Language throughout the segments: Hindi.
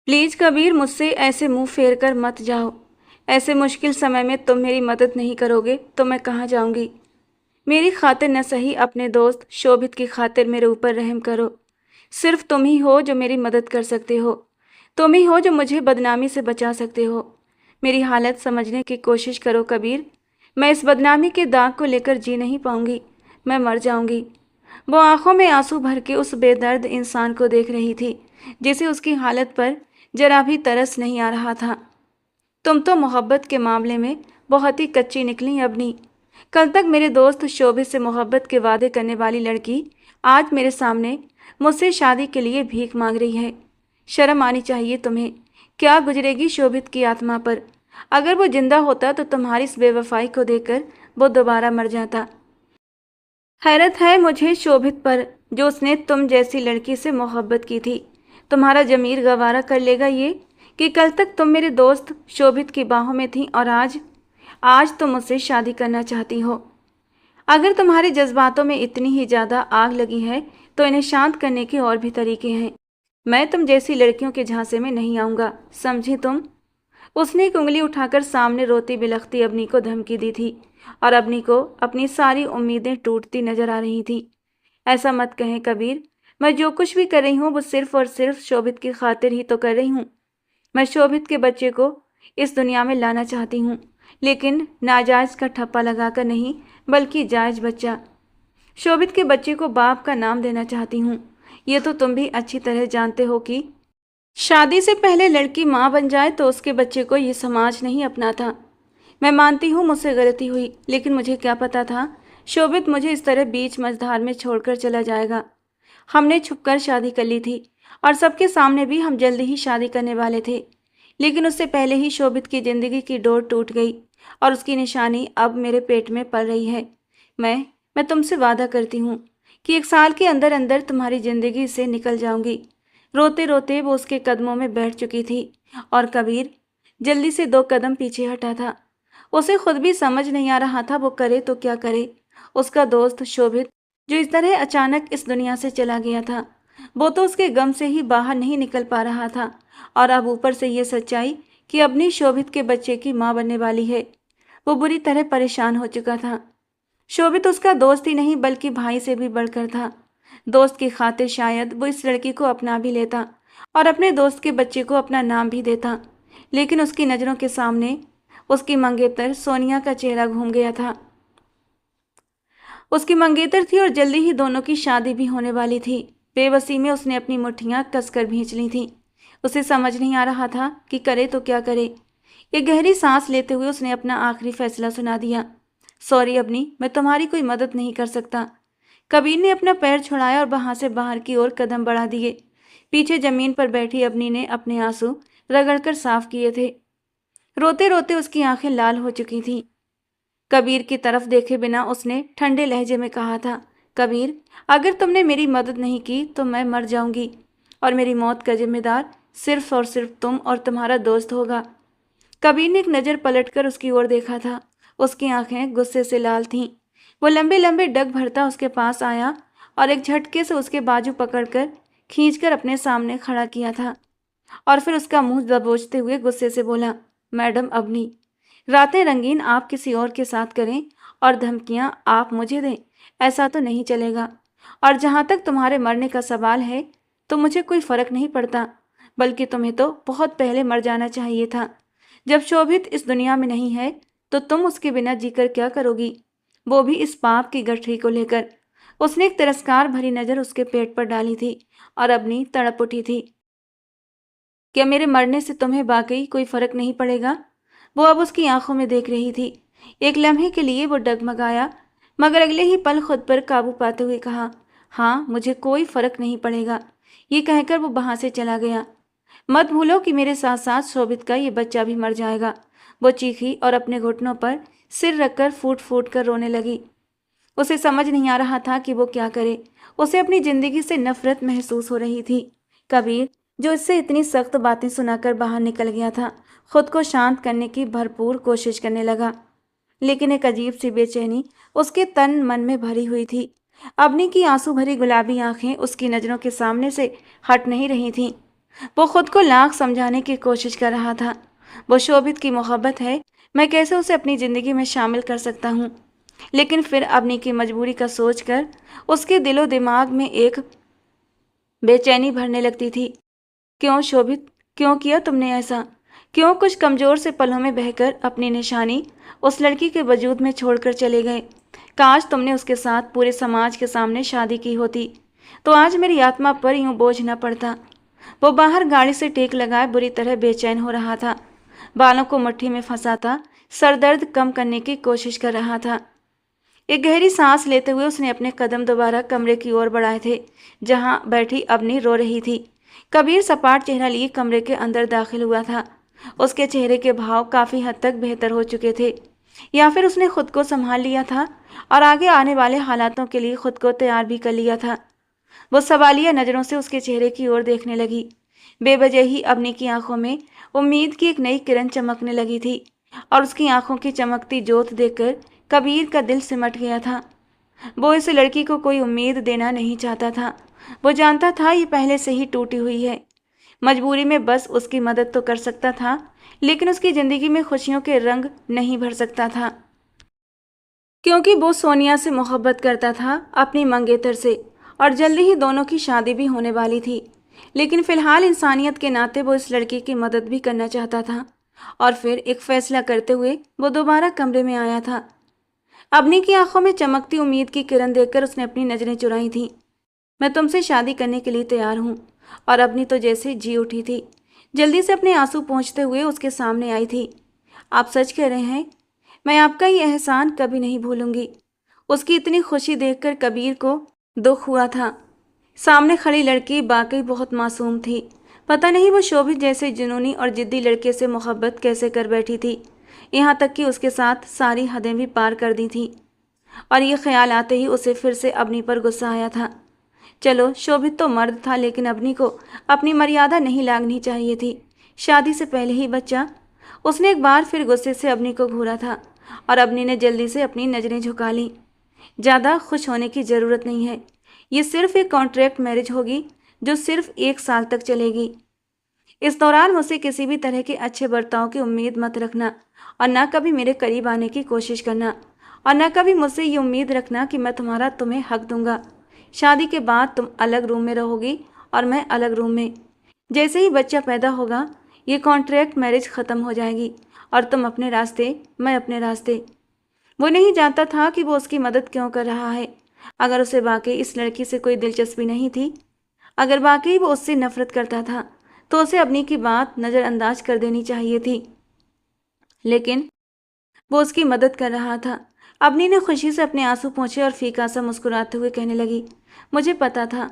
प्लीज कबीर, मुझसे ऐसे मुंह फेर कर मत जाओ। ऐसे मुश्किल समय में तुम मेरी मदद नहीं करोगे तो मैं कहाँ जाऊंगी। मेरी खातिर न सही अपने दोस्त शोभित की खातिर मेरे ऊपर रहम करो। सिर्फ तुम ही हो जो मेरी मदद कर सकते हो। तुम ही हो जो मुझे बदनामी से बचा सकते हो। मेरी हालत समझने की कोशिश करो कबीर। मैं इस बदनामी के दाग को लेकर जी नहीं पाऊंगी। मैं मर जाऊंगी। वो आंखों में आंसू भर के उस बेदर्द इंसान को देख रही थी जिसे उसकी हालत पर जरा भी तरस नहीं आ रहा था। तुम तो मोहब्बत के मामले में बहुत ही कच्ची निकली अबनी। कल तक मेरे दोस्त शोभित से मोहब्बत के वादे करने वाली लड़की आज मेरे सामने मुझसे शादी के लिए भीख मांग रही है। शर्म आनी चाहिए तुम्हें। क्या गुजरेगी शोभित की आत्मा पर। अगर वो जिंदा होता तो तुम्हारी इस बेवफाई को देखकर वो दोबारा मर जाता। हैरत है मुझे शोभित पर, जो उसने तुम जैसी लड़की से मोहब्बत की थी। तुम्हारा जमीर गवारा कर लेगा ये कि कल तक तुम मेरे दोस्त शोभित की बाहों में थी और आज आज तुम मुझसे शादी करना चाहती हो। अगर तुम्हारे जज्बातों में इतनी ही ज़्यादा आग लगी है तो इन्हें शांत करने के और भी तरीके हैं। मैं तुम जैसी लड़कियों के झांसे में नहीं आऊँगा, समझी तुम। उसने एक उंगली उठाकर सामने रोती बिलखती अवनी को धमकी दी थी और अवनी को अपनी सारी उम्मीदें टूटती नजर आ रही थी। ऐसा मत कहें कबीर। मैं जो कुछ भी कर रही हूँ वो सिर्फ और सिर्फ शोभित की खातिर ही तो कर रही हूँ। मैं शोभित के बच्चे को इस दुनिया में लाना चाहती हूँ, लेकिन नाजायज का ठप्पा लगाकर नहीं, बल्कि जायज बच्चा। शोभित के बच्चे को बाप का नाम देना चाहती हूँ। ये तो तुम भी अच्छी तरह जानते हो कि शादी से पहले लड़की माँ बन जाए तो उसके बच्चे को ये समाज नहीं अपनाता। मैं मानती हूँ मुझसे गलती हुई, लेकिन मुझे क्या पता था शोभित मुझे इस तरह बीच मझधार में छोड़कर चला जाएगा। हमने छुपकर शादी कर ली थी और सबके सामने भी हम जल्दी ही शादी करने वाले थे, लेकिन उससे पहले ही शोभित की जिंदगी की डोर टूट गई और उसकी निशानी अब मेरे पेट में पल रही है। मैं तुमसे वादा करती हूँ कि 1 साल के अंदर अंदर तुम्हारी जिंदगी से निकल जाऊंगी। रोते रोते वो उसके कदमों में बैठ चुकी थी और कबीर जल्दी से 2 कदम पीछे हटा था। उसे खुद भी समझ नहीं आ रहा था वो करे तो क्या करे। उसका दोस्त शोभित जो इस तरह अचानक इस दुनिया से चला गया था, वो तो उसके गम से ही बाहर नहीं निकल पा रहा था, और अब ऊपर से ये सच्चाई कि अपनी शोभित के बच्चे की माँ बनने वाली है। वो बुरी तरह परेशान हो चुका था। शोभित उसका दोस्त ही नहीं बल्कि भाई से भी बढ़कर था। दोस्त की खातिर शायद वो इस लड़की को अपना भी लेता और अपने दोस्त के बच्चे को अपना नाम भी देता, लेकिन उसकी नज़रों के सामने उसकी मंगेतर सोनिया का चेहरा घूम गया था। उसकी मंगेतर थी और जल्दी ही दोनों की शादी भी होने वाली थी। बेबसी में उसने अपनी मुट्ठियां कसकर भींच ली थीं। उसे समझ नहीं आ रहा था कि करे तो क्या करे। एक गहरी सांस लेते हुए उसने अपना आखिरी फैसला सुना दिया। सॉरी अबनी, मैं तुम्हारी कोई मदद नहीं कर सकता। कबीर ने अपना पैर छुड़ाया और वहां से बाहर की ओर कदम बढ़ा दिए। पीछे जमीन पर बैठी अबनी ने अपने आंसू रगड़कर साफ किए थे। रोते रोते उसकी आंखें लाल हो चुकी थीं। कबीर की तरफ देखे बिना उसने ठंडे लहजे में कहा था, कबीर, अगर तुमने मेरी मदद नहीं की तो मैं मर जाऊंगी और मेरी मौत का जिम्मेदार सिर्फ और सिर्फ तुम और तुम्हारा दोस्त होगा। कबीर ने एक नज़र पलटकर उसकी ओर देखा था। उसकी आंखें गुस्से से लाल थीं। वो लंबे लंबे डग भरता उसके पास आया और एक झटके से उसके बाजू पकड़कर खींचकर अपने सामने खड़ा किया था, और फिर उसका मुंह दबोचते हुए गुस्से से बोला, मैडम अवनी, रातें रंगीन आप किसी और के साथ करें और धमकियां आप मुझे दें, ऐसा तो नहीं चलेगा। और जहां तक तुम्हारे मरने का सवाल है तो मुझे कोई फर्क नहीं पड़ता, बल्कि तुम्हें तो बहुत पहले मर जाना चाहिए था। जब शोभित इस दुनिया में नहीं है तो तुम उसके बिना जीकर क्या करोगी, वो भी इस पाप की गठरी को लेकर। उसने एक तिरस्कार भरी नज़र उसके पेट पर डाली थी और अपनी तड़प उठी थी। क्या मेरे मरने से तुम्हें वाकई कोई फर्क नहीं पड़ेगा? वो अब उसकी आंखों में देख रही थी। एक लम्हे के लिए वो डगमगाया, मगर अगले ही पल खुद पर काबू पाते हुए कहा, हाँ, मुझे कोई फर्क नहीं पड़ेगा। ये कहकर वो वहां से चला गया। मत भूलो कि मेरे साथ साथ शोभित का ये बच्चा भी मर जाएगा। वो चीखी और अपने घुटनों पर सिर रखकर फूट फूट कर रोने लगी। उसे समझ नहीं आ रहा था कि वो क्या करे। उसे अपनी जिंदगी से नफरत महसूस हो रही थी। कबीर, जो इससे इतनी सख्त बातें सुनाकर बाहर निकल गया था, खुद को शांत करने की भरपूर कोशिश करने लगा, लेकिन एक अजीब सी बेचैनी उसके तन मन में भरी हुई थी। अवनी की आंसू भरी गुलाबी आंखें उसकी नज़रों के सामने से हट नहीं रही थीं। वो खुद को लाख समझाने की कोशिश कर रहा था। वो शोभित की मोहब्बत है, मैं कैसे उसे अपनी ज़िंदगी में शामिल कर सकता हूँ। लेकिन फिर अवनी की मजबूरी का सोचकर उसके दिलो दिमाग में एक बेचैनी भरने लगती थी। क्यों शोभित, क्यों किया तुमने ऐसा? क्यों कुछ कमज़ोर से पलों में बहकर अपनी निशानी उस लड़की के वजूद में छोड़कर चले गए? काश तुमने उसके साथ पूरे समाज के सामने शादी की होती, तो आज मेरी आत्मा पर यूं बोझ न पड़ता। वो बाहर गाड़ी से टेक लगाए बुरी तरह बेचैन हो रहा था। बालों को मुट्ठी में फंसाता सरदर्द कम करने की कोशिश कर रहा था। एक गहरी सांस लेते हुए उसने अपने कदम दोबारा कमरे की ओर बढ़ाए थे, जहां बैठी अवनी रो रही थी। कबीर सपाट चेहरा लिए कमरे के अंदर दाखिल हुआ था। उसके चेहरे के भाव काफ़ी हद तक बेहतर हो चुके थे, या फिर उसने खुद को संभाल लिया था और आगे आने वाले हालातों के लिए खुद को तैयार भी कर लिया था। वो सवालिया नज़रों से उसके चेहरे की ओर देखने लगी। बेवजह ही अवनी की आंखों में उम्मीद की एक नई किरण चमकने लगी थी, और उसकी आंखों की चमकती जोत देखकर कबीर का दिल सिमट गया था। वो इस लड़की को कोई उम्मीद देना नहीं चाहता था। वो जानता था ये पहले से ही टूटी हुई है। मजबूरी में बस उसकी मदद तो कर सकता था, लेकिन उसकी ज़िंदगी में खुशियों के रंग नहीं भर सकता था, क्योंकि वो सोनिया से मोहब्बत करता था, अपनी मंगेतर से, और जल्दी ही दोनों की शादी भी होने वाली थी। लेकिन फिलहाल इंसानियत के नाते वो इस लड़की की मदद भी करना चाहता था। और फिर एक फैसला करते हुए वो दोबारा कमरे में आया था। अवनी की आंखों में चमकती उम्मीद की किरण देखकर उसने अपनी नजरें चुराई थीं। मैं तुमसे शादी करने के लिए तैयार हूँ। और अवनी तो जैसे जी उठी थी, जल्दी से अपने आंसू पोंछते हुए उसके सामने आई थी। आप सच कह रहे हैं? मैं आपका ये एहसान कभी नहीं भूलूंगी। उसकी इतनी खुशी देखकर कबीर को दुख हुआ था। सामने खड़ी लड़की वाकई बहुत मासूम थी। पता नहीं वो शोभित जैसे जुनूनी और जिद्दी लड़के से मोहब्बत कैसे कर बैठी थी, यहाँ तक कि उसके साथ सारी हदें भी पार कर दी थी। और ये ख्याल आते ही उसे फिर से अवनी पर गुस्सा आया था। चलो, शोभित तो मर्द था, लेकिन अवनी को अपनी मर्यादा नहीं लागनी चाहिए थी। शादी से पहले ही बच्चा। उसने एक बार फिर गुस्से से अवनी को घूरा था, और अवनी ने जल्दी से अपनी नज़रें झुका लीं। ज़्यादा खुश होने की ज़रूरत नहीं है। ये सिर्फ एक कॉन्ट्रैक्ट मैरिज होगी, जो सिर्फ 1 साल तक चलेगी। इस दौरान मुझसे किसी भी तरह के अच्छे बर्ताव की उम्मीद मत रखना, और ना कभी मेरे करीब आने की कोशिश करना, और ना कभी मुझसे ये उम्मीद रखना कि मैं तुम्हें हक दूंगा। शादी के बाद तुम अलग रूम में रहोगी और मैं अलग रूम में। जैसे ही बच्चा पैदा होगा, ये कॉन्ट्रैक्ट मैरिज ख़त्म हो जाएगी, और तुम अपने रास्ते, मैं अपने रास्ते। वो नहीं जानता था कि वो उसकी मदद क्यों कर रहा है। अगर उसे वाकई इस लड़की से कोई दिलचस्पी नहीं थी, अगर वाकई वो उससे नफरत करता था, तो उसे अवनी की बात नज़रअंदाज कर देनी चाहिए थी। लेकिन वो उसकी मदद कर रहा था। अवनी ने खुशी से अपने आंसू पोंछे और फीका सा मुस्कुराते हुए कहने लगी, मुझे पता था,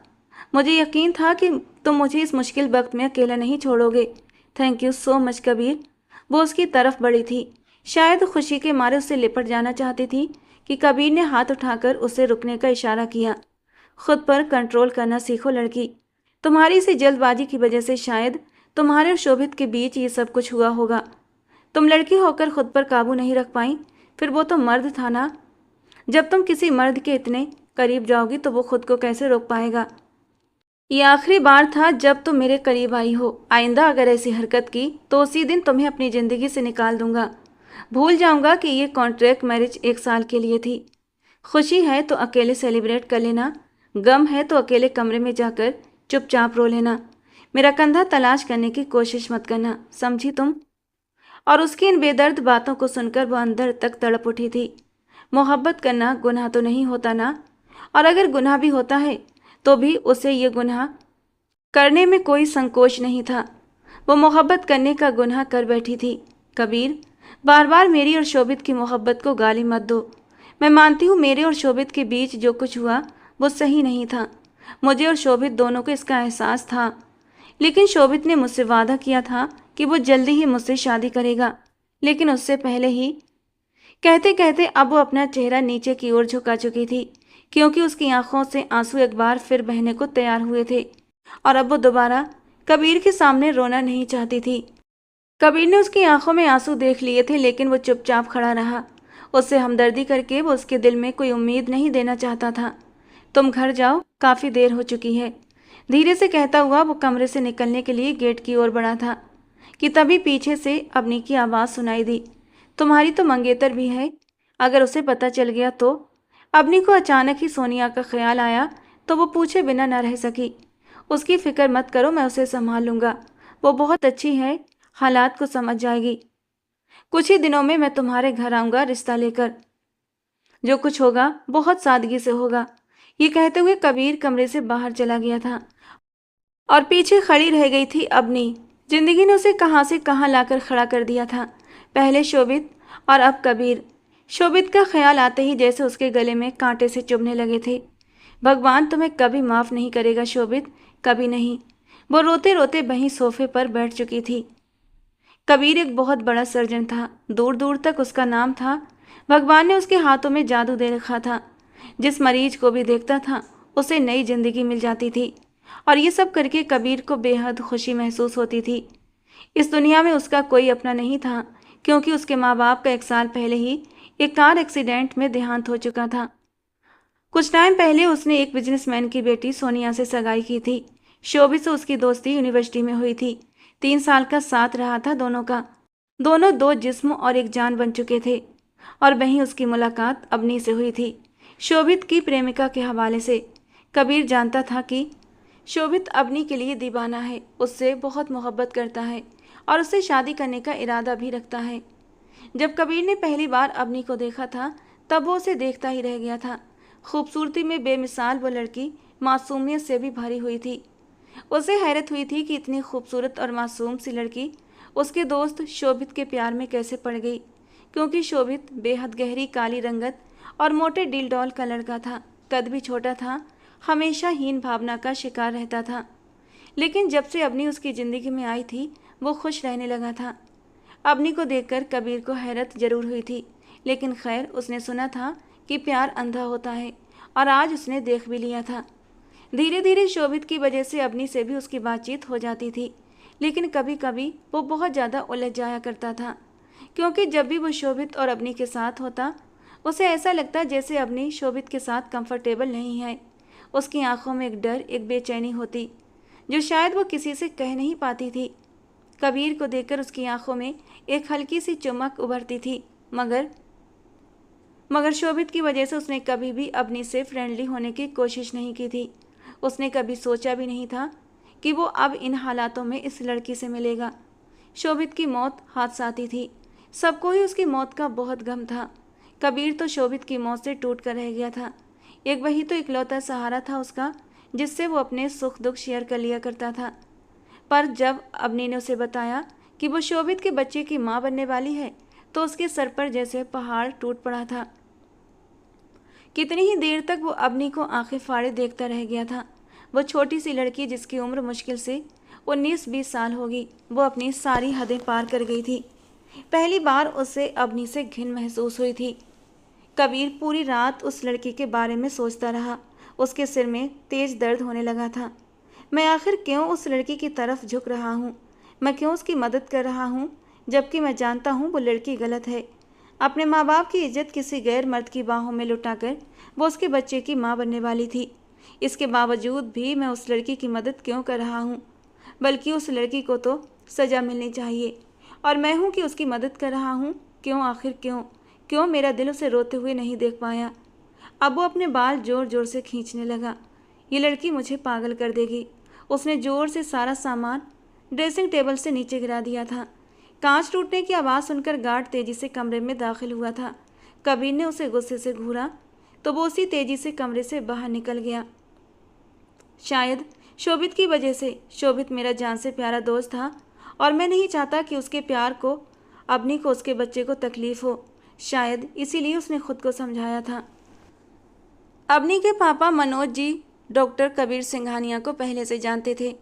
मुझे यकीन था कि तुम मुझे इस मुश्किल वक्त में अकेला नहीं छोड़ोगे। Thank you so much Kabir. वो उसकी तरफ बढ़ी थी, शायद खुशी के मारे उससे लिपट जाना चाहती थी कि कबीर ने हाथ उठाकर उसे रुकने का इशारा किया। खुद पर कंट्रोल करना सीखो लड़की। तुम्हारी इसी जल्दबाजी की वजह से शायद तुम्हारे और शोभित के बीच ये सब कुछ हुआ होगा। तुम लड़की होकर खुद पर काबू नहीं रख पाई, फिर वो तो मर्द था ना। जब तुम किसी मर्द के इतने करीब जाओगी तो वो खुद को कैसे रोक पाएगा। ये आखिरी बार था जब तुम मेरे करीब आई हो। आइंदा अगर ऐसी हरकत की तो उसी दिन तुम्हें अपनी ज़िंदगी से निकाल दूंगा। भूल जाऊंगा कि ये कॉन्ट्रैक्ट मैरिज 1 साल के लिए थी। खुशी है तो अकेले सेलिब्रेट कर लेना, गम है तो अकेले कमरे में जाकर चुपचाप रो लेना। मेरा कंधा तलाश करने की कोशिश मत करना, समझी तुम? और उसकी इन बेदर्द बातों को सुनकर वह अंदर तक तड़प उठी थी। मोहब्बत करना गुनाह तो नहीं होता ना, और अगर गुनाह भी होता है तो भी उसे ये गुनाह करने में कोई संकोच नहीं था। वो मोहब्बत करने का गुनाह कर बैठी थी। कबीर, बार बार मेरी और शोभित की मोहब्बत को गाली मत दो। मैं मानती हूँ मेरे और शोभित के बीच जो कुछ हुआ वो सही नहीं था। मुझे और शोभित दोनों को इसका एहसास था, लेकिन शोभित ने मुझसे वादा किया था कि वो जल्दी ही मुझसे शादी करेगा, लेकिन उससे पहले ही। कहते कहते अब वो अपना चेहरा नीचे की ओर झुका चुकी थी, क्योंकि उसकी आंखों से आंसू एक बार फिर बहने को तैयार हुए थे, और अब वो दोबारा कबीर के सामने रोना नहीं चाहती थी। कबीर ने उसकी आंखों में आंसू देख लिए थे, लेकिन वो चुपचाप खड़ा रहा। उससे हमदर्दी करके वो उसके दिल में कोई उम्मीद नहीं देना चाहता था। तुम घर जाओ, काफ़ी देर हो चुकी है। धीरे से कहता हुआ वो कमरे से निकलने के लिए गेट की ओर बढ़ा था कि तभी पीछे से अवनी की आवाज़ सुनाई दी। तुम्हारी तो मंगेतर भी है, अगर उसे पता चल गया तो। अवनी को अचानक ही सोनिया का ख्याल आया तो वो पूछे बिना न रह सकी। उसकी फिक्र मत करो, मैं उसे संभाल लूँगा, वो बहुत अच्छी है, हालात को समझ जाएगी। कुछ ही दिनों में मैं तुम्हारे घर आऊँगा रिश्ता लेकर, जो कुछ होगा बहुत सादगी से होगा। ये कहते हुए कबीर कमरे से बाहर चला गया था और पीछे खड़ी रह गई थी अवनी। जिंदगी ने उसे कहाँ से कहाँ लाकर खड़ा कर दिया था, पहले शोभित और अब कबीर। शोभित का ख्याल आते ही जैसे उसके गले में कांटे से चुभने लगे थे। भगवान तुम्हें कभी माफ़ नहीं करेगा शोभित, कभी नहीं। वो रोते रोते वहीं सोफे पर बैठ चुकी थी। कबीर एक बहुत बड़ा सर्जन था, दूर दूर तक उसका नाम था। भगवान ने उसके हाथों में जादू दे रखा था। जिस मरीज को भी देखता था उसे नई जिंदगी मिल जाती थी और ये सब करके कबीर को बेहद खुशी महसूस होती थी। इस दुनिया में उसका कोई अपना नहीं था, क्योंकि उसके माँ बाप का 1 साल पहले ही एक कार एक्सीडेंट में देहांत हो चुका था। कुछ टाइम पहले उसने एक बिजनेसमैन की बेटी सोनिया से सगाई की थी। शोभित से उसकी दोस्ती यूनिवर्सिटी में हुई थी। 3 साल का साथ रहा था दोनों का। दोनों दो जिस्म और एक जान बन चुके थे। और वहीं उसकी मुलाकात अवनी से हुई थी, शोभित की प्रेमिका के हवाले से। कबीर जानता था कि शोभित अवनी के लिए दीवाना है, उससे बहुत मोहब्बत करता है और उससे शादी करने का इरादा भी रखता है। जब कबीर ने पहली बार अवनी को देखा था तब वो उसे देखता ही रह गया था। खूबसूरती में बेमिसाल वो लड़की मासूमियत से भी भरी हुई थी। उसे हैरत हुई थी कि इतनी खूबसूरत और मासूम सी लड़की उसके दोस्त शोभित के प्यार में कैसे पड़ गई, क्योंकि शोभित बेहद गहरी काली रंगत और मोटे डील डॉल का लड़का था। कद भी छोटा था, हमेशा हीन भावना का शिकार रहता था। लेकिन जब से अवनी उसकी ज़िंदगी में आई थी वो खुश रहने लगा था। अवनी को देखकर कबीर को हैरत जरूर हुई थी, लेकिन खैर उसने सुना था कि प्यार अंधा होता है और आज उसने देख भी लिया था। धीरे धीरे शोभित की वजह से अवनी से भी उसकी बातचीत हो जाती थी, लेकिन कभी कभी वो बहुत ज़्यादा उलझ जाया करता था, क्योंकि जब भी वो शोभित और अवनी के साथ होता उसे ऐसा लगता जैसे अवनी शोभित के साथ कंफर्टेबल नहीं है। उसकी आंखों में एक डर, एक बेचैनी होती जो शायद वो किसी से कह नहीं पाती थी। कबीर को देखकर उसकी आंखों में एक हल्की सी चमक उभरती थी, मगर शोभित की वजह से उसने कभी भी अवनी से फ्रेंडली होने की कोशिश नहीं की थी। उसने कभी सोचा भी नहीं था कि वो अब इन हालातों में इस लड़की से मिलेगा। शोभित की मौत हादसाती थी, सबको ही उसकी मौत का बहुत गम था। कबीर तो शोभित की मौत से टूट कर रह गया था। एक वही तो इकलौता सहारा था उसका, जिससे वो अपने सुख दुख शेयर कर लिया करता था। पर जब अवनी ने उसे बताया कि वो शोभित के बच्चे की माँ बनने वाली है तो उसके सर पर जैसे पहाड़ टूट पड़ा था। कितनी ही देर तक वो अवनी को आंखें फाड़े देखता रह गया था। वो छोटी सी लड़की जिसकी उम्र मुश्किल से 19-20 साल होगी, वो अपनी सारी हदें पार कर गई थी। पहली बार उसे अवनी से घिन महसूस हुई थी। कबीर पूरी रात उस लड़की के बारे में सोचता रहा। उसके सिर में तेज दर्द होने लगा था। मैं आखिर क्यों उस लड़की की तरफ झुक रहा हूँ? मैं क्यों उसकी मदद कर रहा हूँ, जबकि मैं जानता हूँ वो लड़की गलत है। अपने माँ बाप की इज्जत किसी गैर मर्द की बाहों में लुटाकर वो उसके बच्चे की माँ बनने वाली थी। इसके बावजूद भी मैं उस लड़की की मदद क्यों कर रहा हूँ? बल्कि उस लड़की को तो सज़ा मिलनी चाहिए, और मैं हूँ कि उसकी मदद कर रहा हूँ। क्यों, आखिर क्यों? क्यों मेरा दिल उसे रोते हुए नहीं देख पाया? अब वो अपने बाल जोर जोर से खींचने लगा। ये लड़की मुझे पागल कर देगी। उसने जोर से सारा सामान ड्रेसिंग टेबल से नीचे गिरा दिया था। कांच टूटने की आवाज़ सुनकर गार्ड तेजी से कमरे में दाखिल हुआ था। कबीर ने उसे गुस्से से घूरा तो वो उसी तेजी से कमरे से बाहर निकल गया। शायद शोभित की वजह से। शोभित मेरा जान से प्यारा दोस्त था और मैं नहीं चाहता कि उसके प्यार को, अवनी को, उसके बच्चे को तकलीफ हो। शायद इसीलिए उसने खुद को समझाया था। अवनी के पापा मनोज जी डॉक्टर कबीर सिंघानिया को पहले से जानते थे।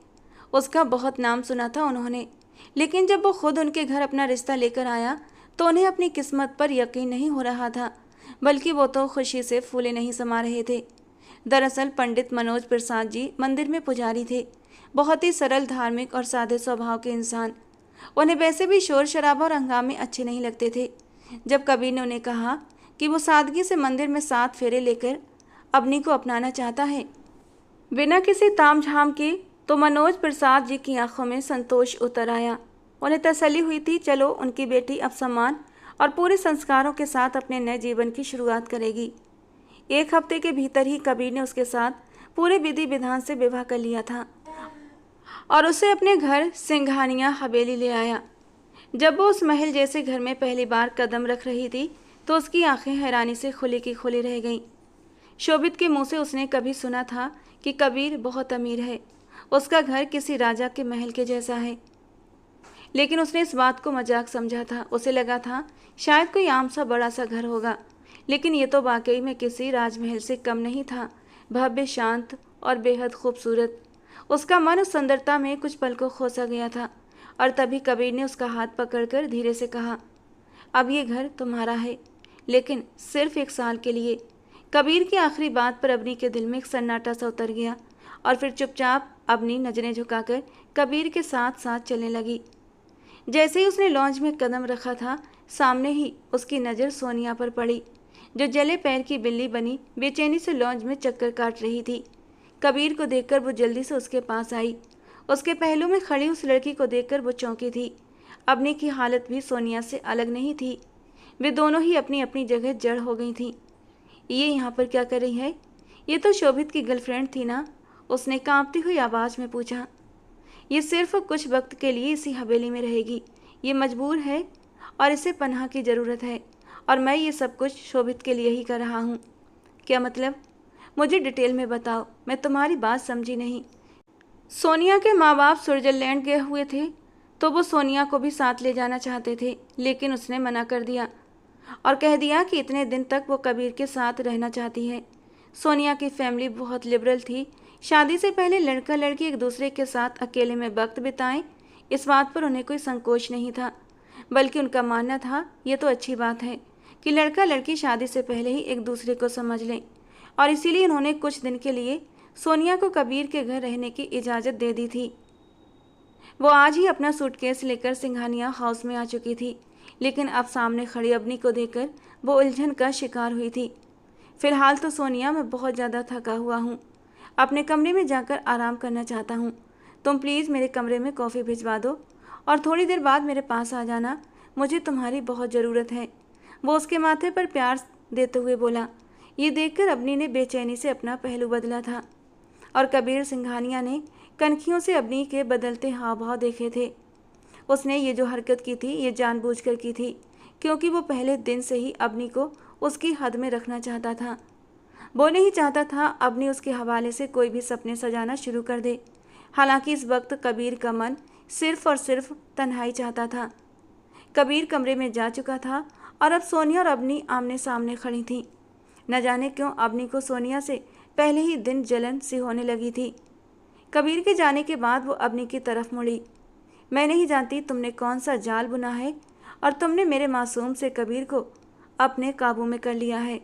उसका बहुत नाम सुना था उन्होंने, लेकिन जब वो खुद उनके घर अपना रिश्ता लेकर आया तो उन्हें अपनी किस्मत पर यकीन नहीं हो रहा था, बल्कि वो तो खुशी से फूले नहीं समा रहे थे। दरअसल पंडित मनोज प्रसाद जी मंदिर में पुजारी थे, बहुत ही सरल, धार्मिक और सादे स्वभाव के इंसान। उन्हें वैसे भी शोर शराबा और हंगामे अच्छे नहीं लगते थे। जब कबीर ने उन्हें कहा कि वो सादगी से मंदिर में 7 फेरे लेकर अवनी को अपनाना चाहता है, बिना किसी तामझाम के तो मनोज प्रसाद जी की आंखों में संतोष उतर आया। उन्हें तसल्ली हुई थी, चलो उनकी बेटी अब सम्मान और पूरे संस्कारों के साथ अपने नए जीवन की शुरुआत करेगी। एक हफ्ते के भीतर ही कबीर ने उसके साथ पूरे विधि विधान से विवाह कर लिया था और उसे अपने घर सिंघानिया हवेली ले आया। जब वो उस महल जैसे घर में पहली बार कदम रख रही थी तो उसकी आंखें हैरानी से खुली की खुली रह गईं। शोभित के मुंह से उसने कभी सुना था कि कबीर बहुत अमीर है, उसका घर किसी राजा के महल के जैसा है, लेकिन उसने इस बात को मजाक समझा था। उसे लगा था शायद कोई आम सा बड़ा सा घर होगा, लेकिन ये तो वाकई में किसी राजमहल से कम नहीं था, भव्य, शांत और बेहद खूबसूरत। उसका मन उस सुंदरता में कुछ पल को खो सा गया था और तभी कबीर ने उसका हाथ पकड़कर धीरे से कहा, अब ये घर तुम्हारा है, लेकिन सिर्फ 1 साल के लिए। कबीर की आखिरी बात पर अवनी के दिल में एक सन्नाटा सा उतर गया और फिर चुपचाप अपनी नजरें झुकाकर कबीर के साथ साथ चलने लगी। जैसे ही उसने लॉन्च में कदम रखा था, सामने ही उसकी नज़र सोनिया पर पड़ी, जो जले पैर की बिल्ली बनी बेचैनी से लॉन्च में चक्कर काट रही थी। कबीर को देखकर वो जल्दी से उसके पास आई। उसके पहलू में खड़ी उस लड़की को देखकर वो चौंकी थी। अवनी की हालत भी सोनिया से अलग नहीं थी। वे दोनों ही अपनी अपनी जगह जड़ हो गई थीं। ये यहाँ पर क्या कर रही है? ये तो शोभित की गर्लफ्रेंड थी ना? उसने कांपती हुई आवाज़ में पूछा। ये सिर्फ कुछ वक्त के लिए इसी हवेली में रहेगी, ये मजबूर है और इसे पनाह की ज़रूरत है, और मैं ये सब कुछ शोभित के लिए ही कर रहा हूँ। क्या मतलब? मुझे डिटेल में बताओ, मैं तुम्हारी बात समझी नहीं। सोनिया के माँ बाप स्विट्जरलैंड गए हुए थे तो वो सोनिया को भी साथ ले जाना चाहते थे, लेकिन उसने मना कर दिया और कह दिया कि इतने दिन तक वो कबीर के साथ रहना चाहती है। सोनिया की फैमिली बहुत लिबरल थी। शादी से पहले लड़का लड़की एक दूसरे के साथ अकेले में वक्त बिताएं, इस बात पर उन्हें कोई संकोच नहीं था, बल्कि उनका मानना था ये तो अच्छी बात है कि लड़का लड़की शादी से पहले ही एक दूसरे को समझ लें, और इसीलिए उन्होंने कुछ दिन के लिए सोनिया को कबीर के घर रहने की इजाज़त दे दी थी। वो आज ही अपना सूटकेस लेकर सिंघानिया हाउस में आ चुकी थी, लेकिन अब सामने खड़ी अवनी को देखकर वो उलझन का शिकार हुई थी। फिलहाल तो सोनिया, मैं बहुत ज़्यादा थका हुआ हूँ, अपने कमरे में जाकर आराम करना चाहता हूँ। तुम प्लीज़ मेरे कमरे में कॉफ़ी भिजवा दो और थोड़ी देर बाद मेरे पास आ जाना, मुझे तुम्हारी बहुत ज़रूरत है। वो उसके माथे पर प्यार देते हुए बोला। ये देखकर अवनी ने बेचैनी से अपना पहलू बदला था और कबीर सिंघानिया ने कनखियों से अवनी के बदलते हाव भाव देखे थे। उसने ये जो हरकत की थी ये जानबूझकर की थी, क्योंकि वो पहले दिन से ही अवनी को उसकी हद में रखना चाहता था। वो नहीं चाहता था अवनी उसके हवाले से कोई भी सपने सजाना शुरू कर दे। हालांकि इस वक्त कबीर का मन सिर्फ और सिर्फ तन्हाई चाहता था। कबीर कमरे में जा चुका था और अब सोनिया और अवनी आमने सामने खड़ी थीं। न जाने क्यों अवनी को सोनिया से पहले ही दिन जलन सी होने लगी थी। कबीर के जाने के बाद वो अवनी की तरफ मुड़ी। मैं नहीं जानती तुमने कौन सा जाल बुना है और तुमने मेरे मासूम से कबीर को अपने काबू में कर लिया है।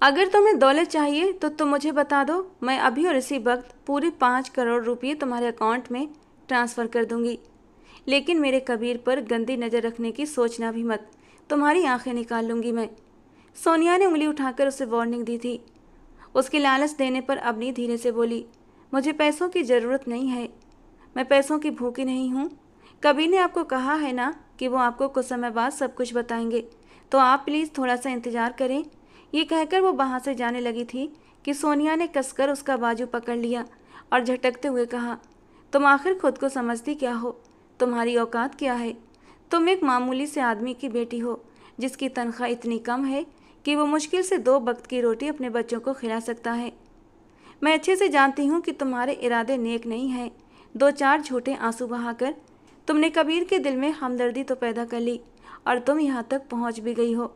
अगर तुम्हें दौलत चाहिए तो तुम मुझे बता दो, मैं अभी और इसी वक्त पूरे 5 करोड़ रुपये तुम्हारे अकाउंट में ट्रांसफ़र कर दूंगी। लेकिन मेरे कबीर पर गंदी नज़र रखने की सोचना भी मत, तुम्हारी आंखें निकाल लूँगी मैं। सोनिया ने उंगली उठाकर उसे वार्निंग दी थी। उसकी लालच देने पर अवनी धीरे से बोली, मुझे पैसों की ज़रूरत नहीं है, मैं पैसों की भूखी नहीं हूँ। कबीर ने आपको कहा है ना कि वो आपको कुछ समय बाद सब कुछ बताएंगे, तो आप प्लीज़ थोड़ा सा इंतज़ार करें। ये कहकर वो वहाँ से जाने लगी थी कि सोनिया ने कसकर उसका बाजू पकड़ लिया और झटकते हुए कहा, तुम आखिर खुद को समझती क्या हो? तुम्हारी औकात क्या है? तुम एक मामूली से आदमी की बेटी हो जिसकी तनख्वाह इतनी कम है कि वो मुश्किल से 2 वक्त की रोटी अपने बच्चों को खिला सकता है। मैं अच्छे से जानती हूँ कि तुम्हारे इरादे नेक नहीं हैं। 2-4 झूठे आंसू बहाकर तुमने कबीर के दिल में हमदर्दी तो पैदा कर ली और तुम यहाँ तक पहुँच भी गई हो,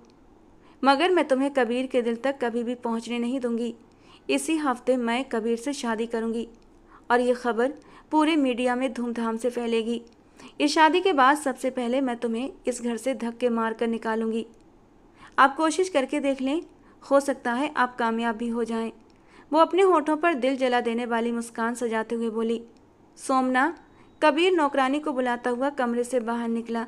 मगर मैं तुम्हें कबीर के दिल तक कभी भी पहुँचने नहीं दूंगी। इसी हफ्ते मैं कबीर से शादी करूँगी और ये खबर पूरे मीडिया में धूमधाम से फैलेगी। इस शादी के बाद सबसे पहले मैं तुम्हें इस घर से धक्के मार कर निकालूंगी। आप कोशिश करके देख लें, हो सकता है आप कामयाब भी हो जाएं। वो अपने होठों पर दिल जला देने वाली मुस्कान सजाते हुए बोली। सोमना, कबीर नौकरानी को बुलाता हुआ कमरे से बाहर निकला।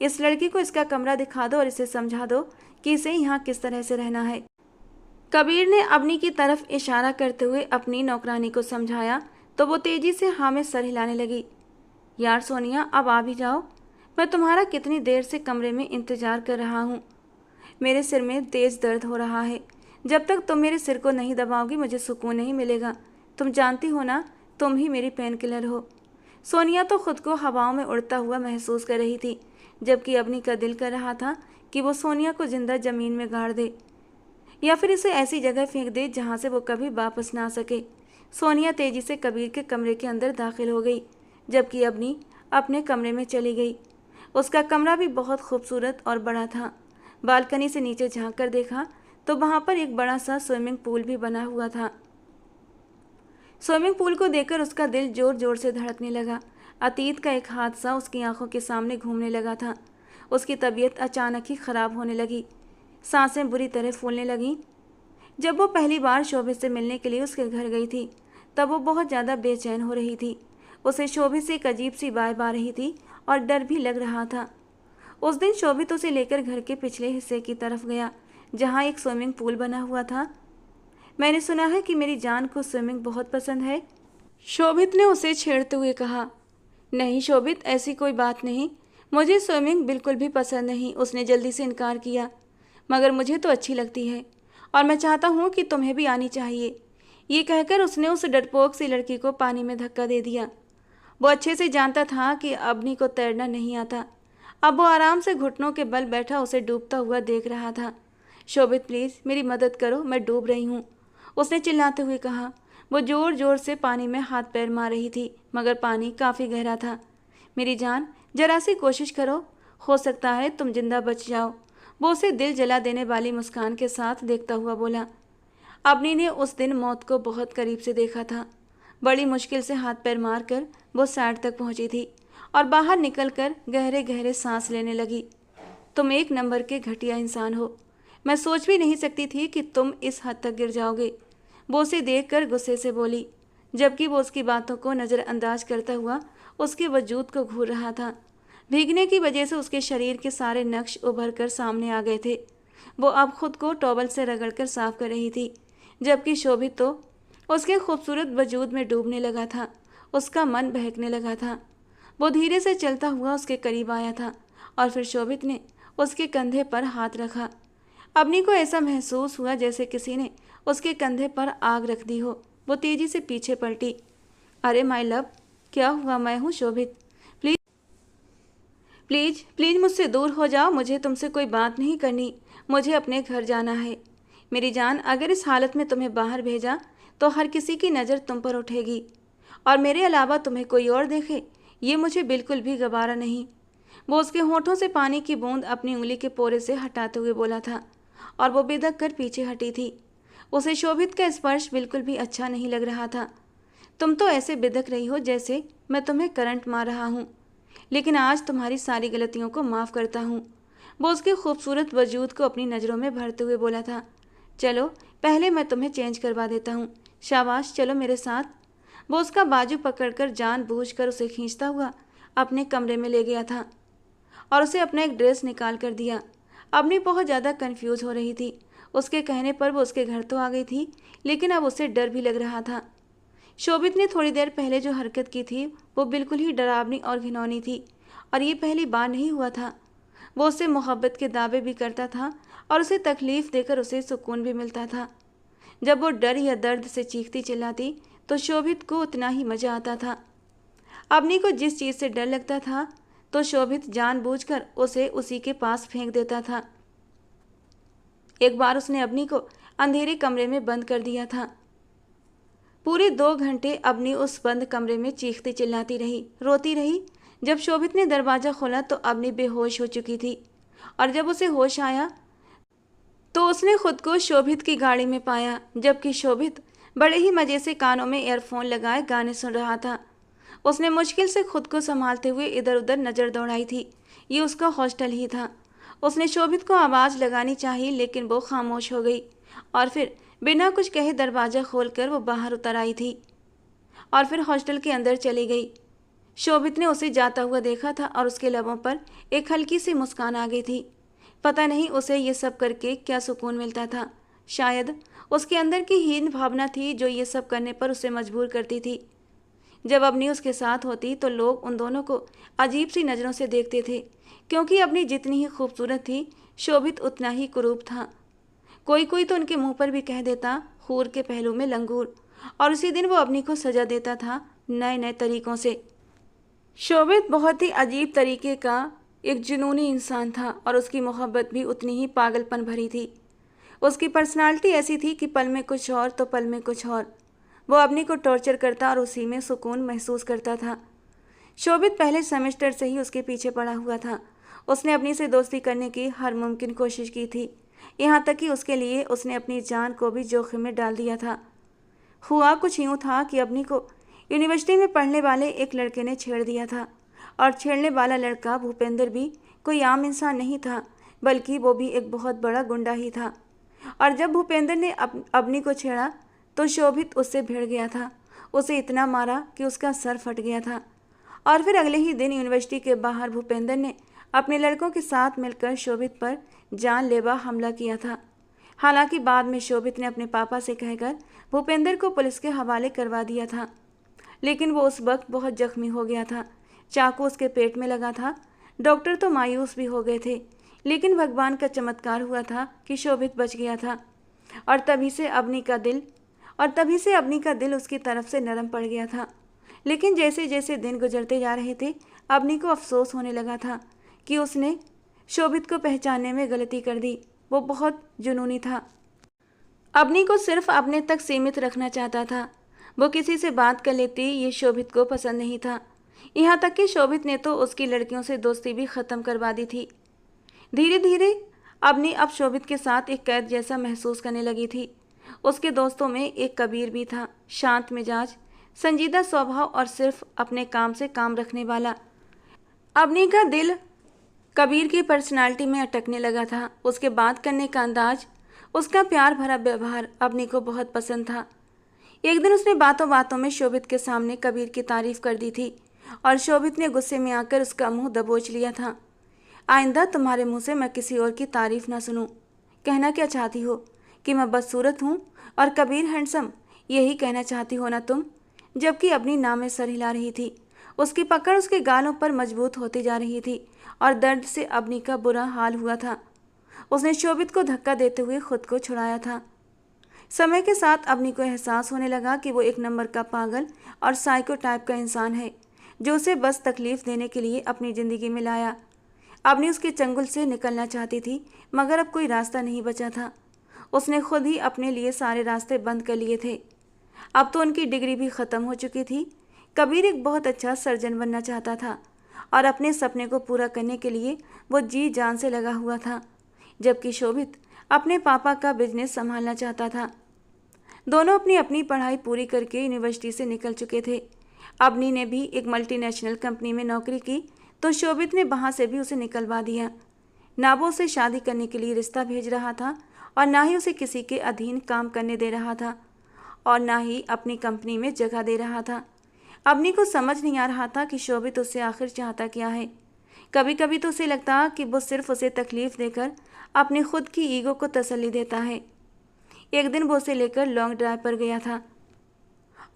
इस लड़की को इसका कमरा दिखा दो और इसे समझा दो कि इसे यहाँ किस तरह से रहना है। कबीर ने अवनी की तरफ इशारा करते हुए अपनी नौकरानी को समझाया तो वो तेजी से हाँ में सर हिलाने लगी। यार सोनिया, अब आ भी जाओ। मैं तुम्हारा कितनी देर से कमरे में इंतजार कर रहा हूँ। मेरे सिर में तेज दर्द हो रहा है। जब तक तुम मेरे सिर को नहीं दबाओगी मुझे सुकून नहीं मिलेगा। तुम जानती हो ना, तुम ही मेरी पेन किलर हो। सोनिया तो खुद को हवाओं में उड़ता हुआ महसूस कर रही थी, जबकि अवनी का दिल कर रहा था कि वो सोनिया को जिंदा जमीन में गाड़ दे या फिर इसे ऐसी जगह फेंक दे जहाँ से वो कभी वापस ना आ सके। सोनिया तेजी से कबीर के कमरे के अंदर दाखिल हो गई, जबकि अवनी अपने कमरे में चली गई। उसका कमरा भी बहुत खूबसूरत और बड़ा था। बालकनी से नीचे झांक कर देखा तो वहाँ पर एक बड़ा सा स्विमिंग पूल भी बना हुआ था। स्विमिंग पूल को देखकर उसका दिल जोर जोर से धड़कने लगा। अतीत का एक हादसा उसकी आंखों के सामने घूमने लगा था। उसकी तबीयत अचानक ही खराब होने लगी, सांसें बुरी तरह फूलने लगीं। जब वो पहली बार शोभित से मिलने के लिए उसके घर गई थी तब वो बहुत ज़्यादा बेचैन हो रही थी। उसे शोभित से एक अजीब सी वाइब आ रही थी और डर भी लग रहा था। उस दिन शोभित उसे लेकर घर के पिछले हिस्से की तरफ गया जहाँ एक स्विमिंग पूल बना हुआ था। मैंने सुना है कि मेरी जान को स्विमिंग बहुत पसंद है, शोभित ने उसे छेड़ते हुए कहा। नहीं शोभित, ऐसी कोई बात नहीं, मुझे स्विमिंग बिल्कुल भी पसंद नहीं, उसने जल्दी से इनकार किया। मगर मुझे तो अच्छी लगती है और मैं चाहता हूँ कि तुम्हें भी आनी चाहिए। ये कहकर उसने उस डरपोक सी लड़की को पानी में धक्का दे दिया। वो अच्छे से जानता था कि अवनी को तैरना नहीं आता। अब वो आराम से घुटनों के बल बैठा उसे डूबता हुआ देख रहा था। शोभित प्लीज़ मेरी मदद करो, मैं डूब रही हूँ, उसने चिल्लाते हुए कहा। वो जोर जोर से पानी में हाथ पैर मार रही थी मगर पानी काफ़ी गहरा था। मेरी जान, जरा सी कोशिश करो, हो सकता है तुम जिंदा बच जाओ, वो उसे दिल जला देने वाली मुस्कान के साथ देखता हुआ बोला। अवनी ने उस दिन मौत को बहुत करीब से देखा था। बड़ी मुश्किल से हाथ पैर मारकर वो साइड तक पहुंची थी और बाहर निकलकर गहरे गहरे सांस लेने लगी। तुम एक नंबर के घटिया इंसान हो, मैं सोच भी नहीं सकती थी कि तुम इस हद तक गिर जाओगे, वो उसे देखकर गुस्से से बोली, जबकि वो उसकी बातों को नज़रअंदाज करता हुआ उसके वजूद को घूर रहा था। भीगने की वजह से उसके शरीर के सारे नक्श उभर कर सामने आ गए थे। वो अब खुद को टॉवल से रगड़कर साफ कर रही थी, जबकि शोभित तो उसके खूबसूरत वजूद में डूबने लगा था। उसका मन बहकने लगा था। वो धीरे से चलता हुआ उसके करीब आया था और फिर शोभित ने उसके कंधे पर हाथ रखा। अवनी को ऐसा महसूस हुआ जैसे किसी ने उसके कंधे पर आग रख दी हो। वो तेजी से पीछे पलटी। अरे माय लव, क्या हुआ? मैं हूँ शोभित, प्लीज़ प्लीज़ प्लीज़ मुझसे दूर हो जाओ, मुझे तुमसे कोई बात नहीं करनी, मुझे अपने घर जाना है। मेरी जान, अगर इस हालत में तुम्हें बाहर भेजा तो हर किसी की नज़र तुम पर उठेगी और मेरे अलावा तुम्हें कोई और देखे ये मुझे बिल्कुल भी गवारा नहीं। वो उसके होठों से पानी की बूंद अपनी उंगली के पोरे से हटाते हुए बोला था और वो बिदक कर पीछे हटी थी। उसे शोभित का स्पर्श बिल्कुल भी अच्छा नहीं लग रहा था। तुम तो ऐसे बिदक रही हो जैसे मैं तुम्हें करंट मार रहा हूँ, लेकिन आज तुम्हारी सारी गलतियों को माफ़ करता हूँ। वो उसके खूबसूरत वजूद को अपनी नज़रों में भरते हुए बोला था। चलो पहले मैं तुम्हें चेंज करवा देता हूँ, शाबाश चलो मेरे साथ। वो उसका बाजू पकड़कर जानबूझकर उसे खींचता हुआ अपने कमरे में ले गया था और उसे अपना एक ड्रेस निकाल कर दिया। अवनी बहुत ज़्यादा कंफ्यूज हो रही थी। उसके कहने पर वो उसके घर तो आ गई थी, लेकिन अब उसे डर भी लग रहा था। शोभित ने थोड़ी देर पहले जो हरकत की थी वो बिल्कुल ही डरावनी और घिनौनी थी और ये पहली बार नहीं हुआ था। वो उससे मोहब्बत के दावे भी करता था और उसे तकलीफ़ देकर उसे सुकून भी मिलता था। जब वो डर या दर्द से चीखती चिल्लाती तो शोभित को उतना ही मज़ा आता था। अवनी को जिस चीज़ से डर लगता था तो शोभित जानबूझकर उसे उसी के पास फेंक देता था। एक बार उसने अवनी को अंधेरे कमरे में बंद कर दिया था। पूरे 2 घंटे अवनी उस बंद कमरे में चीखती चिल्लाती रही, रोती रही। जब शोभित ने दरवाज़ा खोला तो अवनी बेहोश हो चुकी थी और जब उसे होश आया तो उसने खुद को शोभित की गाड़ी में पाया, जबकि शोभित बड़े ही मज़े से कानों में ईयरफोन लगाए गाने सुन रहा था। उसने मुश्किल से खुद को संभालते हुए इधर उधर नज़र दौड़ाई थी। ये उसका हॉस्टल ही था। उसने शोभित को आवाज़ लगानी चाहिए लेकिन वो खामोश हो गई और फिर बिना कुछ कहे दरवाज़ा खोलकर वो बाहर उतर आई थी और फिर हॉस्टल के अंदर चली गई। शोभित ने उसे जाता हुआ देखा था और उसके लबों पर एक हल्की सी मुस्कान आ गई थी। पता नहीं उसे ये सब करके क्या सुकून मिलता था। शायद उसके अंदर की हीन भावना थी जो ये सब करने पर उसे मजबूर करती थी। जब अवनी उसके साथ होती तो लोग उन दोनों को अजीब सी नज़रों से देखते थे, क्योंकि अवनी जितनी ही खूबसूरत थी, शोभित उतना ही कुरूप था। कोई कोई तो उनके मुंह पर भी कह देता, हूर के पहलू में लंगूर। और उसी दिन वो अवनी को सजा देता था नए नए तरीकों से। शोभित बहुत ही अजीब तरीके का एक जुनूनी इंसान था और उसकी मोहब्बत भी उतनी ही पागलपन भरी थी। उसकी पर्सनालिटी ऐसी थी कि पल में कुछ और तो पल में कुछ और। वो अवनी को टॉर्चर करता और उसी में सुकून महसूस करता था। शोभित पहले सेमेस्टर से ही उसके पीछे पड़ा हुआ था। उसने अवनी से दोस्ती करने की हर मुमकिन कोशिश की थी, यहाँ तक कि उसके लिए उसने अपनी जान को भी जोखिम में डाल दिया था। हुआ कुछ यूँ था कि अवनी को यूनिवर्सिटी में पढ़ने वाले एक लड़के ने छेड़ दिया था, और छेड़ने वाला लड़का भूपेंद्र भी कोई आम इंसान नहीं था, बल्कि वो भी एक बहुत बड़ा गुंडा ही था। और जब भूपेंद्र ने अवनी को छेड़ा तो शोभित उससे भिड़ गया था। उसे इतना मारा कि उसका सर फट गया था। और फिर अगले ही दिन यूनिवर्सिटी के बाहर भूपेंद्र ने अपने लड़कों के साथ मिलकर शोभित पर जानलेवा हमला किया था। हालांकि बाद में शोभित ने अपने पापा से कहकर भूपेंद्र को पुलिस के हवाले करवा दिया था, लेकिन वो उस वक्त बहुत जख्मी हो गया था। चाकू उसके पेट में लगा था। डॉक्टर तो मायूस भी हो गए थे, लेकिन भगवान का चमत्कार हुआ था कि शोभित बच गया था। और तभी से अवनी का दिल उसकी तरफ से नरम पड़ गया था। लेकिन जैसे जैसे दिन गुजरते जा रहे थे, अवनी को अफसोस होने लगा था कि उसने शोभित को पहचानने में गलती कर दी। वो बहुत जुनूनी था। अवनी को सिर्फ अपने तक सीमित रखना चाहता था। वो किसी से बात कर लेती, ये शोभित को पसंद नहीं था। यहाँ तक कि शोभित ने तो उसकी लड़कियों से दोस्ती भी ख़त्म करवा दी थी। धीरे धीरे अवनी अब शोभित के साथ एक कैद जैसा महसूस करने लगी थी। उसके दोस्तों में एक कबीर भी था, शांत मिजाज, संजीदा स्वभाव और सिर्फ अपने काम से काम रखने वाला। अवनी का दिल कबीर की पर्सनालिटी में अटकने लगा था। उसके बात करने का अंदाज, उसका प्यार भरा व्यवहार अवनी को बहुत पसंद था। एक दिन उसने बातों बातों में शोभित के सामने कबीर की तारीफ कर दी थी और शोभित ने गुस्से में आकर उसका मुंह दबोच लिया था। आइंदा तुम्हारे मुंह से मैं किसी और की तारीफ ना सुनूं। कहना क्या चाहती हो कि मैं बदसूरत हूँ और कबीर हैंडसम, यही कहना चाहती हो ना तुम? जबकि अपनी नाम में सर हिला रही थी। उसकी पकड़ उसके गालों पर मजबूत होती जा रही थी और दर्द से अवनी का बुरा हाल हुआ था। उसने शोभित को धक्का देते हुए खुद को छुड़ाया था। समय के साथ अवनी को एहसास होने लगा कि वो एक नंबर का पागल और साइको टाइप का इंसान है, जो उसे बस तकलीफ देने के लिए अपनी ज़िंदगी में लाया। अवनी उसके चंगुल से निकलना चाहती थी, मगर अब कोई रास्ता नहीं बचा था। उसने खुद ही अपने लिए सारे रास्ते बंद कर लिए थे। अब तो उनकी डिग्री भी ख़त्म हो चुकी थी। कबीर एक बहुत अच्छा सर्जन बनना चाहता था और अपने सपने को पूरा करने के लिए वो जी जान से लगा हुआ था, जबकि शोभित अपने पापा का बिजनेस संभालना चाहता था। दोनों अपनी अपनी पढ़ाई पूरी करके यूनिवर्सिटी से निकल चुके थे। अवनी ने भी एक मल्टीनेशनल कंपनी में नौकरी की, तो शोभित ने वहाँ से भी उसे निकलवा दिया। ना वो उसे शादी करने के लिए रिश्ता भेज रहा था और ना ही उसे किसी के अधीन काम करने दे रहा था और ना ही अपनी कंपनी में जगह दे रहा था। अवनी को समझ नहीं आ रहा था कि शोभित उससे आखिर चाहता क्या है। कभी कभी तो उसे लगता कि वो सिर्फ उसे तकलीफ देकर अपनी खुद की ईगो को तसल्ली देता है। एक दिन वो उसे लेकर लॉन्ग ड्राइव पर गया था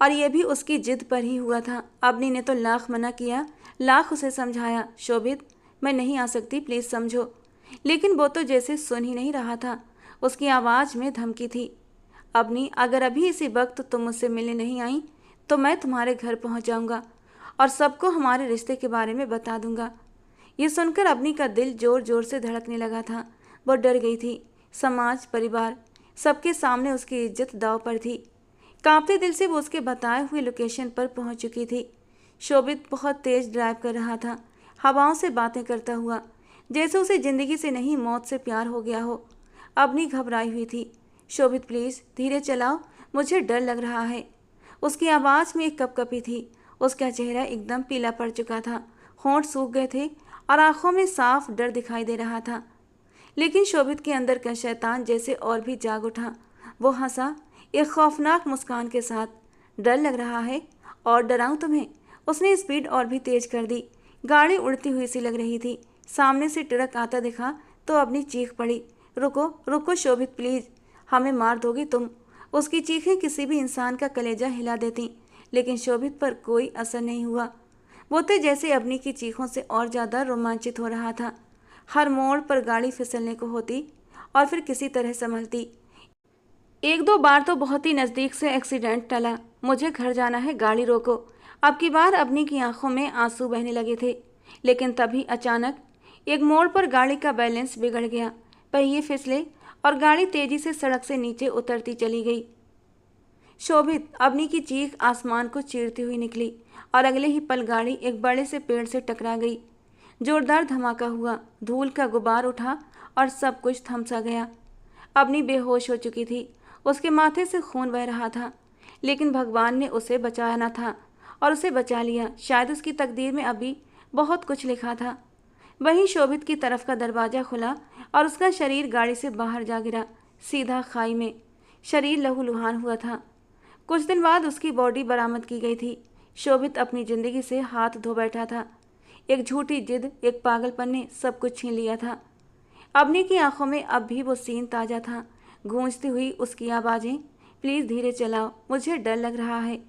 और यह भी उसकी जिद पर ही हुआ था। अवनी ने तो लाख मना किया, लाख उसे समझाया, शोभित मैं नहीं आ सकती, प्लीज़ समझो। लेकिन वो तो जैसे सुन ही नहीं रहा था। उसकी आवाज़ में धमकी थी, अवनी अगर अभी इसी वक्त तुम मुझसे मिलने नहीं आई तो मैं तुम्हारे घर पहुंच जाऊंगा और सबको हमारे रिश्ते के बारे में बता दूंगा। ये सुनकर अवनी का दिल जोर जोर से धड़कने लगा था। वो डर गई थी। समाज, परिवार, सबके सामने उसकी इज्जत दांव पर थी। कांपते दिल से वो उसके बताए हुए लोकेशन पर पहुंच चुकी थी। शोभित बहुत तेज ड्राइव कर रहा था, हवाओं से बातें करता हुआ, जैसे उसे ज़िंदगी से नहीं मौत से प्यार हो गया हो। अवनी घबराई हुई थी। शोभित प्लीज़ धीरे चलाओ, मुझे डर लग रहा है। उसकी आवाज़ में एक कपकपी थी। उसका चेहरा एकदम पीला पड़ चुका था, होंठ सूख गए थे और आंखों में साफ डर दिखाई दे रहा था। लेकिन शोभित के अंदर का शैतान जैसे और भी जाग उठा। वो हंसा एक खौफनाक मुस्कान के साथ। डर लग रहा है और डराऊं तुम्हें? उसने स्पीड और भी तेज कर दी। गाड़ी उड़ती हुई सी लग रही थी। सामने से ट्रक आता दिखा तो अपनी चीख पड़ी, रुको रुको शोभित प्लीज़। हमें मार दोगी तुम। उसकी चीखें किसी भी इंसान का कलेजा हिला देती, लेकिन शोभित पर कोई असर नहीं हुआ। वो तो जैसे अवनी की चीखों से और ज़्यादा रोमांचित हो रहा था। हर मोड़ पर गाड़ी फिसलने को होती और फिर किसी तरह संभलती। एक दो बार तो बहुत ही नज़दीक से एक्सीडेंट टला। मुझे घर जाना है, गाड़ी रोको। अब की बार अवनी की आंखों में आंसू बहने लगे थे। लेकिन तभी अचानक एक मोड़ पर गाड़ी का बैलेंस बिगड़ गया। पहिए फिसले और गाड़ी तेजी से सड़क से नीचे उतरती चली गई। शोभित अवनी की चीख आसमान को चीरती हुई निकली और अगले ही पल गाड़ी एक बड़े से पेड़ से टकरा गई। जोरदार धमाका हुआ, धूल का गुबार उठा और सब कुछ थम सा गया। अवनी बेहोश हो चुकी थी। उसके माथे से खून बह रहा था, लेकिन भगवान ने उसे बचाया न था और उसे बचा लिया। शायद उसकी तकदीर में अभी बहुत कुछ लिखा था। वहीं शोभित की तरफ का दरवाज़ा खुला और उसका शरीर गाड़ी से बाहर जा गिरा, सीधा खाई में। शरीर लहूलुहान हुआ था। कुछ दिन बाद उसकी बॉडी बरामद की गई थी। शोभित अपनी ज़िंदगी से हाथ धो बैठा था। एक झूठी जिद, एक पागलपन ने सब कुछ छीन लिया था। अवनी की आंखों में अब भी वो सीन ताज़ा था। गूंजती हुई उसकी आवाज़ें, प्लीज़ धीरे चलाओ, मुझे डर लग रहा है।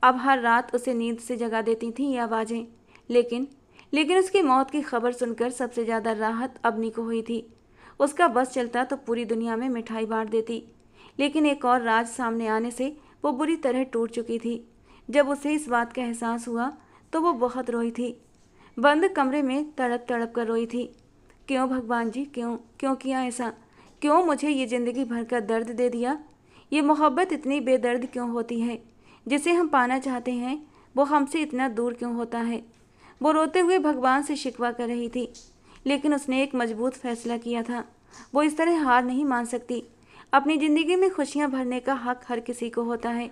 अब हर रात उसे नींद से जगा देती थीं ये आवाज़ें। लेकिन उसकी मौत की खबर सुनकर सबसे ज़्यादा राहत अवनी को हुई थी। उसका बस चलता तो पूरी दुनिया में मिठाई बांट देती। लेकिन एक और राज सामने आने से वो बुरी तरह टूट चुकी थी। जब उसे इस बात का एहसास हुआ तो वो बहुत रोई थी। बंद कमरे में तड़प तड़प कर रोई थी। क्यों भगवान जी, क्यों क्यों किया ऐसा? क्यों मुझे ये ज़िंदगी भर का दर्द दे दिया? ये मोहब्बत इतनी बेदर्द क्यों होती है? जिसे हम पाना चाहते हैं वो हमसे इतना दूर क्यों होता है? वो रोते हुए भगवान से शिकवा कर रही थी। लेकिन उसने एक मजबूत फैसला किया था। वो इस तरह हार नहीं मान सकती। अपनी ज़िंदगी में खुशियाँ भरने का हक हर किसी को होता है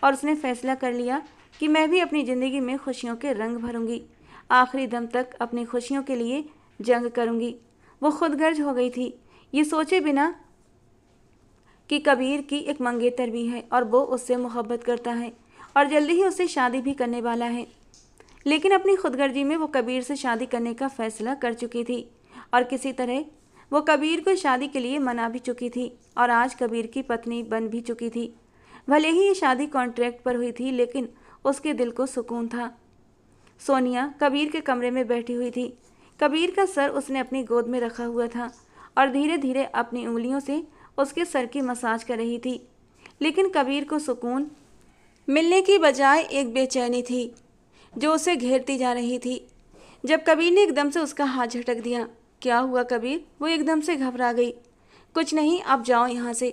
और उसने फैसला कर लिया कि मैं भी अपनी ज़िंदगी में खुशियों के रंग भरूंगी। आखिरी दम तक अपनी खुशियों के लिए जंग करूंगी। वो खुदगर्ज हो गई थी, ये सोचे बिना कि कबीर की एक मंगेतर भी है और वो उससे मोहब्बत करता है और जल्दी ही उससे शादी भी करने वाला है। लेकिन अपनी खुदगर्जी में वो कबीर से शादी करने का फैसला कर चुकी थी और किसी तरह वो कबीर को शादी के लिए मना भी चुकी थी और आज कबीर की पत्नी बन भी चुकी थी। भले ही ये शादी कॉन्ट्रैक्ट पर हुई थी, लेकिन उसके दिल को सुकून था। सोनिया कबीर के कमरे में बैठी हुई थी। कबीर का सर उसने अपनी गोद में रखा हुआ था और धीरे धीरे अपनी उंगलियों से उसके सर की मसाज कर रही थी। लेकिन कबीर को सुकून मिलने की बजाय एक बेचैनी थी जो उसे घेरती जा रही थी। जब कबीर ने एकदम से उसका हाथ झटक दिया। क्या हुआ कबीर? वो एकदम से घबरा गई। कुछ नहीं, आप जाओ यहाँ से।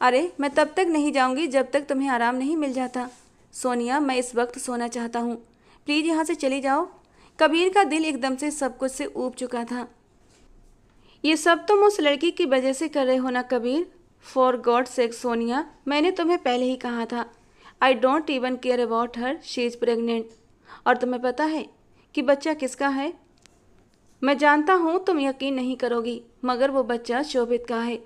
अरे मैं तब तक नहीं जाऊँगी जब तक तुम्हें आराम नहीं मिल जाता। सोनिया, मैं इस वक्त सोना चाहता हूँ, प्लीज़ यहाँ से चली जाओ। कबीर का दिल एकदम से सब कुछ से ऊब चुका था। ये सब तुम उस लड़की की वजह से कर रहे हो ना Kabir? For God sake Sonia, मैंने तुम्हें पहले ही कहा था। I don't even care about her, she is pregnant. और तुम्हें पता है कि बच्चा किसका है? मैं जानता हूँ तुम यकीन नहीं करोगी, मगर वो बच्चा शोभित का है।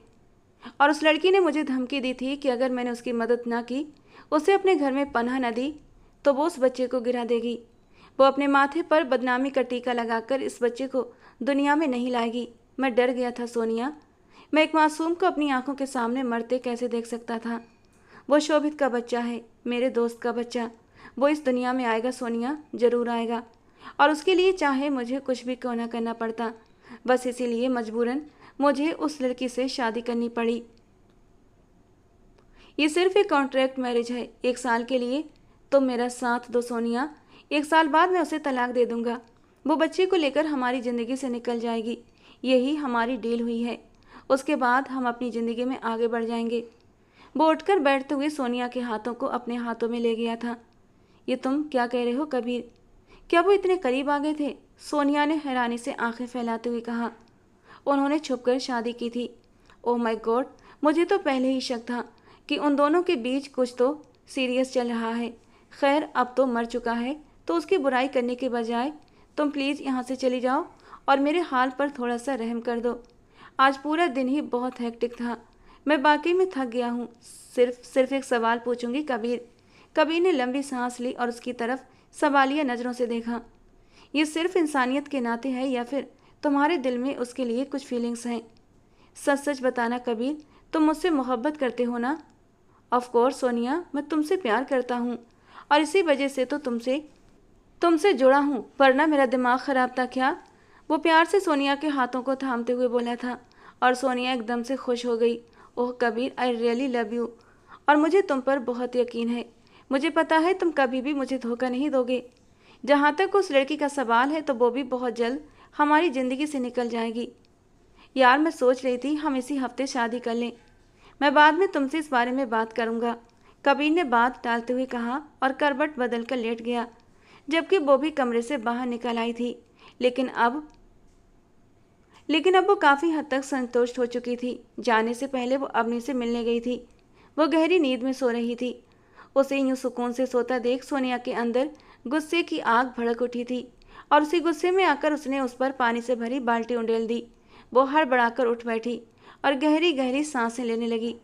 और उस लड़की ने मुझे धमकी दी थी कि अगर मैंने उसकी मदद ना की, उसे अपने घर में पनाह न दी, तो वो उस बच्चे को गिरा देगी। वो अपने माथे पर बदनामी का टीका लगाकर इस बच्चे को दुनिया में नहीं लाएगी। मैं डर गया था सोनिया। मैं एक मासूम को अपनी आंखों के सामने मरते कैसे देख सकता था? वो शोभित का बच्चा है, मेरे दोस्त का बच्चा। वो इस दुनिया में आएगा सोनिया, ज़रूर आएगा। और उसके लिए चाहे मुझे कुछ भी क्यों ना करना पड़ता। बस इसीलिए मजबूरन मुझे उस लड़की से शादी करनी पड़ी। ये सिर्फ एक कॉन्ट्रैक्ट मैरिज है, 1 साल के लिए। तुम मेरा साथ दो सोनिया, 1 साल बाद मैं उसे तलाक दे दूंगा। वो बच्चे को लेकर हमारी ज़िंदगी से निकल जाएगी। यही हमारी डील हुई है। उसके बाद हम अपनी ज़िंदगी में आगे बढ़ जाएंगे। वो उठकर बैठते हुए सोनिया के हाथों को अपने हाथों में ले गया था। ये तुम क्या कह रहे हो कबीर? क्या वो इतने करीब आ गए थे? सोनिया ने हैरानी से आंखें फैलाते हुए कहा। उन्होंने छुपकर शादी की थी। ओह माय गॉड, मुझे तो पहले ही शक था कि उन दोनों के बीच कुछ तो सीरियस चल रहा है। खैर, अब तो मर चुका है, तो उसकी बुराई करने के बजाय तुम प्लीज़ यहाँ से चली जाओ और मेरे हाल पर थोड़ा सा रहम कर दो। आज पूरा दिन ही बहुत हेक्टिक था। मैं वाकई में थक गया हूँ। सिर्फ एक सवाल पूछूंगी कबीर। कबीर ने लंबी सांस ली और उसकी तरफ सवालिया नज़रों से देखा। ये सिर्फ इंसानियत के नाते है या फिर तुम्हारे दिल में उसके लिए कुछ फीलिंग्स हैं? सच सच बताना कबीर, तुम मुझसे मोहब्बत करते हो ना? ऑफ कोर्स सोनिया, मैं तुमसे प्यार करता हूँ और इसी वजह से तो तुमसे जुड़ा हूँ, वरना मेरा दिमाग ख़राब था क्या? वो प्यार से सोनिया के हाथों को थामते हुए बोला था और सोनिया एकदम से खुश हो गई। Oh Kabir, I really love you और मुझे तुम पर बहुत यकीन है। मुझे पता है तुम कभी भी मुझे धोखा नहीं दोगे। जहाँ तक उस लड़की का सवाल है तो वो भी बहुत जल्द हमारी ज़िंदगी से निकल जाएगी। यार मैं सोच रही थी हम इसी हफ्ते शादी कर लें। मैं बाद में तुमसे इस बारे में बात करूँगा, कबीर ने बात टालते हुए कहा और करवट बदल कर लेट गया, जबकि वो भी कमरे से बाहर निकल आई थी। लेकिन अब वो काफ़ी हद तक संतुष्ट हो चुकी थी। जाने से पहले वो अवनी से मिलने गई थी। वो गहरी नींद में सो रही थी। उसे यूं सुकून से सोता देख सोनिया के अंदर गुस्से की आग भड़क उठी थी और उसी गुस्से में आकर उसने उस पर पानी से भरी बाल्टी उंडेल दी। वो हड़बड़ाकर उठ बैठी और गहरी गहरी सांसें लेने लगी।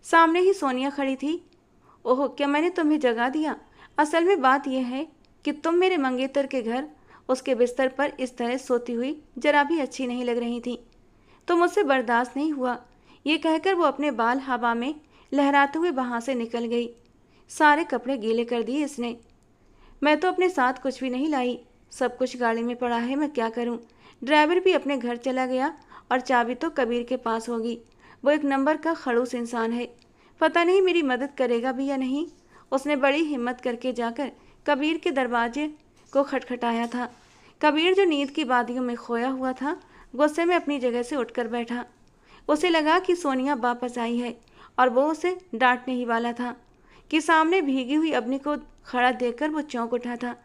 सामने ही सोनिया खड़ी थी। ओह, क्या मैंने तुम्हें जगा दिया? असल में बात यह है कि तुम मेरे मंगेतर के घर उसके बिस्तर पर इस तरह सोती हुई जरा भी अच्छी नहीं लग रही थी। तो मुझसे बर्दाश्त नहीं हुआ। ये कहकर वो अपने बाल हवा में लहराते हुए वहाँ से निकल गई। सारे कपड़े गीले कर दिए इसने। मैं तो अपने साथ कुछ भी नहीं लाई, सब कुछ गाड़ी में पड़ा है, मैं क्या करूं? ड्राइवर भी अपने घर चला गया और चाबी तो कबीर के पास होगी। वो एक नंबर का खड़ूस इंसान है, पता नहीं मेरी मदद करेगा भी या नहीं। उसने बड़ी हिम्मत करके जाकर कबीर के दरवाजे को खटखटाया था। कबीर जो नींद की वादियों में खोया हुआ था, गुस्से में अपनी जगह से उठकर बैठा। उसे लगा कि सोनिया वापस आई है और वो उसे डांटने ही वाला था कि सामने भीगी हुई अवनी को खड़ा देखकर वो चौंक उठा था।